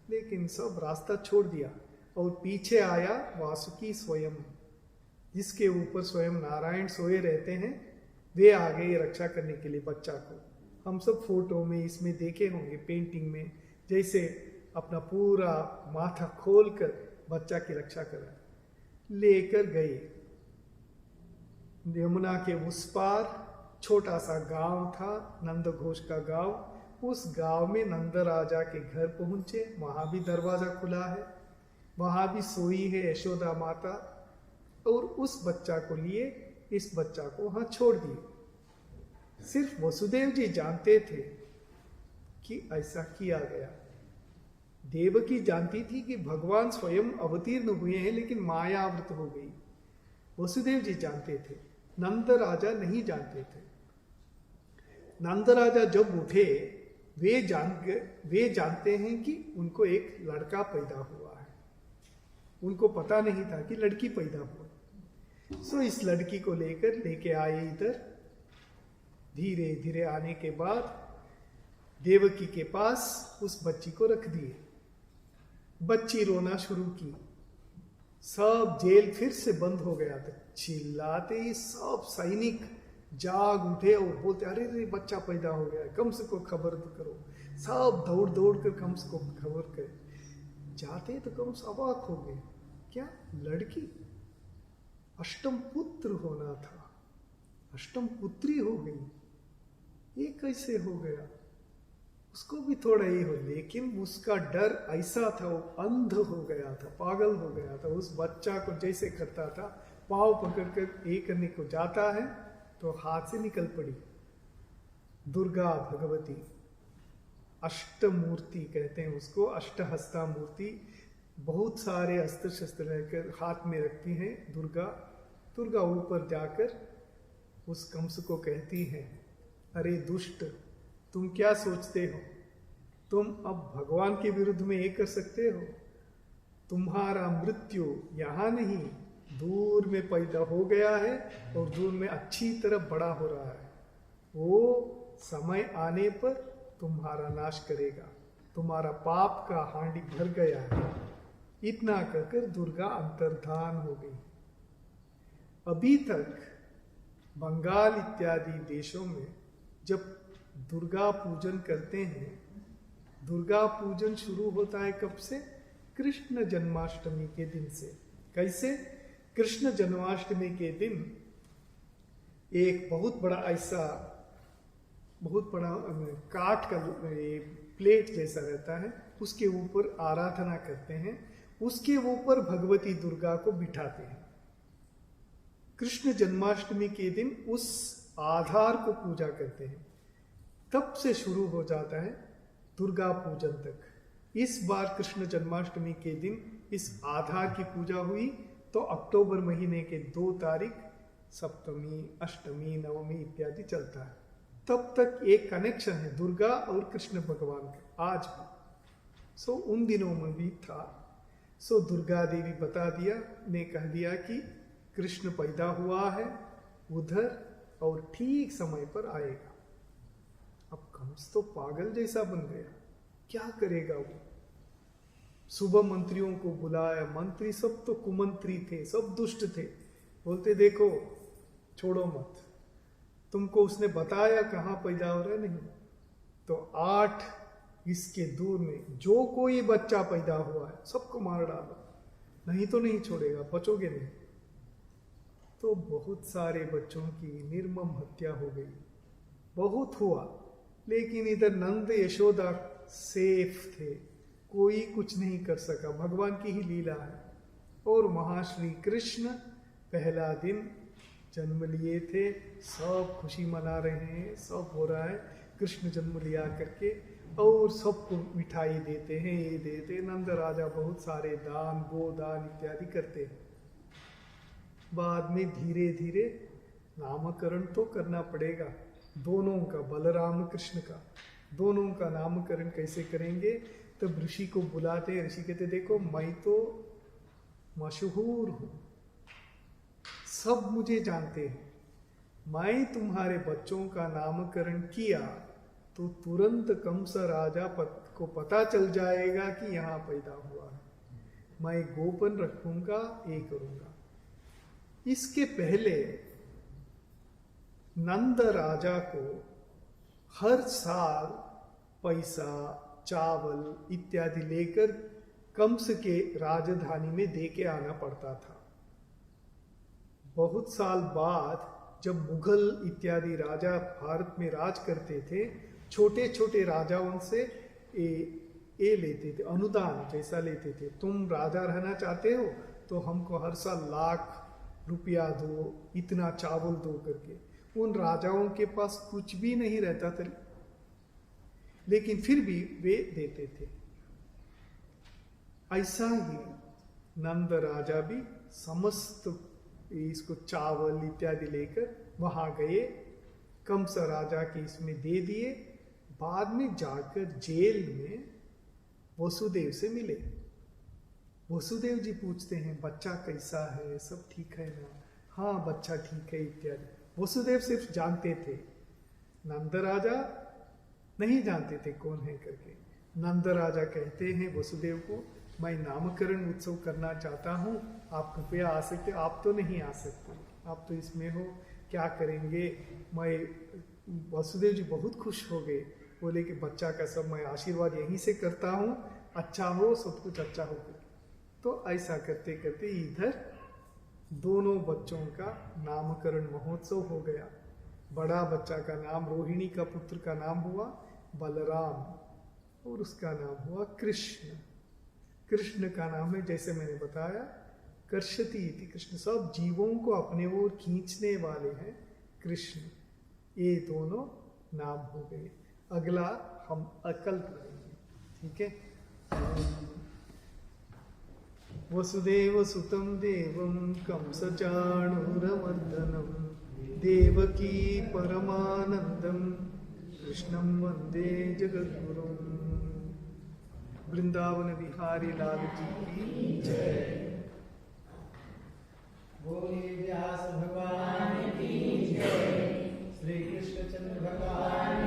लेकिन सब रास्ता छोड़ दिया और पीछे आया वासुकी स्वयं, जिसके ऊपर स्वयं नारायण सोए रहते हैं। वे आ गए रक्षा करने के लिए बच्चा को। हम सब फोटो में इसमें देखे होंगे, पेंटिंग में, जैसे अपना पूरा माथा खोलकर बच्चा की रक्षा करा, लेकर गए। यमुना के उस पार छोटा सा गांव था, नंद घोष का गांव। उस गांव में नंद राजा के घर पहुंचे, वहां भी दरवाजा खुला है, वहां भी सोई है यशोदा माता, और उस बच्चा को लिए इस बच्चा को वहां छोड़ दिए। सिर्फ वसुदेव जी जानते थे कि ऐसा किया गया। देवकी जानती थी कि भगवान स्वयं अवतीर्ण हुए हैं, लेकिन माया आवृत हो गई। वसुदेव जी जानते थे, नंद राजा नहीं जानते थे। नंद राजा जब उठे, वे जानते हैं कि उनको एक लड़का पैदा हुआ है। उनको पता नहीं था कि लड़की पैदा हुआ। सो इस लड़की को लेके आए इधर। धीरे धीरे आने के बाद देवकी के पास उस बच्ची को रख दिए। बच्ची रोना शुरू की। सब जेल फिर से बंद हो गया था। चिल्लाते ही सब सैनिक जाग उठे और बोलते, अरे रे बच्चा पैदा हो गया, कम से कम खबर तो करो। सब दौड़ दौड़ कर कम से कम खबर करे। जाते तो कम से अवाक हो गए, क्या लड़की? अष्टम पुत्र होना था, अष्टम पुत्री हो गई, ये कैसे हो गया? उसको भी थोड़ा ही हो, लेकिन उसका डर ऐसा था, वो अंध हो गया था, पागल हो गया था। उस बच्चा को जैसे करता था, पाँव पकड़कर ये करने को जाता है तो हाथ से निकल पड़ी। दुर्गा भगवती, अष्टमूर्ति कहते हैं उसको, अष्टहस्ता मूर्ति, बहुत सारे अस्त्र शस्त्र लेकर हाथ में रखती हैं दुर्गा। दुर्गा ऊपर जाकर उस कंस को कहती है, अरे दुष्ट, तुम क्या सोचते हो? तुम अब भगवान के विरुद्ध में ये कर सकते हो? तुम्हारा मृत्यु यहाँ नहीं, दूर में पैदा हो गया है और दूर में अच्छी तरह बड़ा हो रहा है। वो समय आने पर तुम्हारा नाश करेगा, तुम्हारा पाप का हांडी भर गया है। इतना कहकर दुर्गा अंतर्धान हो गई। अभी तक बंगाल इत्यादि देशों में जब दुर्गा पूजन करते हैं, दुर्गा पूजन शुरू होता है कब से? कृष्ण जन्माष्टमी के दिन से। कैसे? कृष्ण जन्माष्टमी के दिन एक बहुत बड़ा ऐसा, बहुत बड़ा काठ का प्लेट जैसा रहता है, उसके ऊपर आराधना करते हैं, उसके ऊपर भगवती दुर्गा को बिठाते हैं। कृष्ण जन्माष्टमी के दिन उस आधार को पूजा करते हैं। तब से शुरू हो जाता है दुर्गा पूजन तक। इस बार कृष्ण जन्माष्टमी के दिन इस आधार की पूजा हुई, तो अक्टूबर महीने के 2 तारीख सप्तमी, अष्टमी, नवमी इत्यादि चलता है। तब तक एक कनेक्शन है दुर्गा और कृष्ण भगवान का, आज भी। सो उन दिनों में भी था। सो दुर्गा देवी बता दिया, ने कह दिया कि कृष्ण पैदा हुआ है उधर और ठीक समय पर आएगा। अब कंस तो पागल जैसा बन गया, क्या करेगा वो? सुबह मंत्रियों को बुलाया, मंत्री सब तो कुमंत्री थे, सब दुष्ट थे। बोलते देखो, छोड़ो मत, तुमको उसने बताया कहाँ पैदा हो रहा है? नहीं, तो 8 इसके दूर में जो कोई बच्चा पैदा हुआ है सबको मार डालो, नहीं तो नहीं छोड़ेगा, बचोगे नहीं। तो बहुत सारे बच्चों की निर्मम हत्या हो गई, बहुत हुआ। लेकिन इधर नंद यशोदा सेफ थे, कोई कुछ नहीं कर सका, भगवान की ही लीला है। और वहां श्री कृष्ण पहला दिन जन्म लिए थे, सब खुशी मना रहे हैं, सब हो रहा है, कृष्ण जन्म लिया करके, और सबको मिठाई देते हैं, ये देते। नंद राजा बहुत सारे दान, गोदान इत्यादि करते हैं। बाद में धीरे धीरे नामकरण तो करना पड़ेगा दोनों का, बलराम कृष्ण का, दोनों का नामकरण कैसे करेंगे? तब ऋषि को बुलाते, ऋषि कहते देखो मैं तो मशहूर हूं, सब मुझे जानते हैं, मैं तुम्हारे बच्चों का नामकरण किया तो तुरंत कंस राजा को पता चल जाएगा कि यहाँ पैदा हुआ है, मैं गोपन रखूंगा, ये करूंगा। इसके पहले नंद राजा को हर साल पैसा, चावल इत्यादि लेकर कंस के राजधानी में दे के आना पड़ता था। बहुत साल बाद जब मुगल इत्यादि राजा भारत में राज करते थे, छोटे छोटे राजाओं से ये लेते थे, अनुदान जैसा लेते थे। तुम राजा रहना चाहते हो तो हमको हर साल लाख रुपया दो, इतना चावल दो करके। उन राजाओं के पास कुछ भी नहीं रहता था, लेकिन फिर भी वे देते थे। ऐसा ही नंद राजा भी समस्त इसको चावल इत्यादि लेकर वहां गए, कंस राजा के इसमें दे दिए। बाद में जाकर जेल में वसुदेव से मिले। वसुदेव जी पूछते हैं बच्चा कैसा है, सब ठीक है ना? हाँ बच्चा ठीक है इत्यादि। वसुदेव सिर्फ जानते थे, नंद राजा नहीं जानते थे कौन है करके। नंद राजा कहते हैं वसुदेव को, मैं नामकरण उत्सव करना चाहता हूँ, आप कृपया आ सकते? आप तो नहीं आ सकते, आप तो इसमें हो, क्या करेंगे? मैं वसुदेव जी बहुत खुश हो गए, बोले कि बच्चा का सब मैं आशीर्वाद यहीं से करता हूँ, अच्छा हो, सब कुछ अच्छा हो। तो ऐसा करते करते इधर दोनों बच्चों का नामकरण महोत्सव हो गया। बड़ा बच्चा का नाम, रोहिणी का पुत्र का नाम हुआ बलराम, और उसका नाम हुआ कृष्ण। कृष्ण का नाम है, जैसे मैंने बताया, कर्षति इति कृष्ण, सब जीवों को अपने ओर खींचने वाले हैं कृष्ण। ये दोनों नाम हो गए। अगला हम अकल्प करेंगे, ठीक है? वसुदेव सुतं देवं कंसचाणूरमर्दनं देवकी परमानंदं कृष्णं वंदे जगद्गुरुं। वृंदावन बिहारी लाल जी की जय। बोलिए व्यास भगवान की जय, श्री कृष्ण चंद्र भगवान